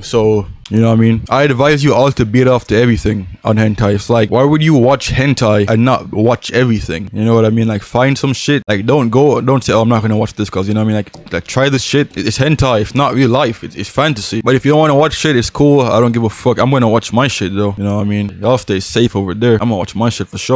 So you know what I mean? I advise you all to beat off to everything on hentai. It's like, why would you watch hentai and not watch everything? You know what I mean? Like, find some shit. Like, don't say, oh, I'm not gonna watch this, because you know what I mean? Like try this shit. It's hentai. It's not real life. It's fantasy. But if you don't want to watch shit, it's cool. I don't give a fuck. I'm gonna watch my shit though. You know what I mean? Y'all stay safe over there. I'm gonna watch my shit for sure.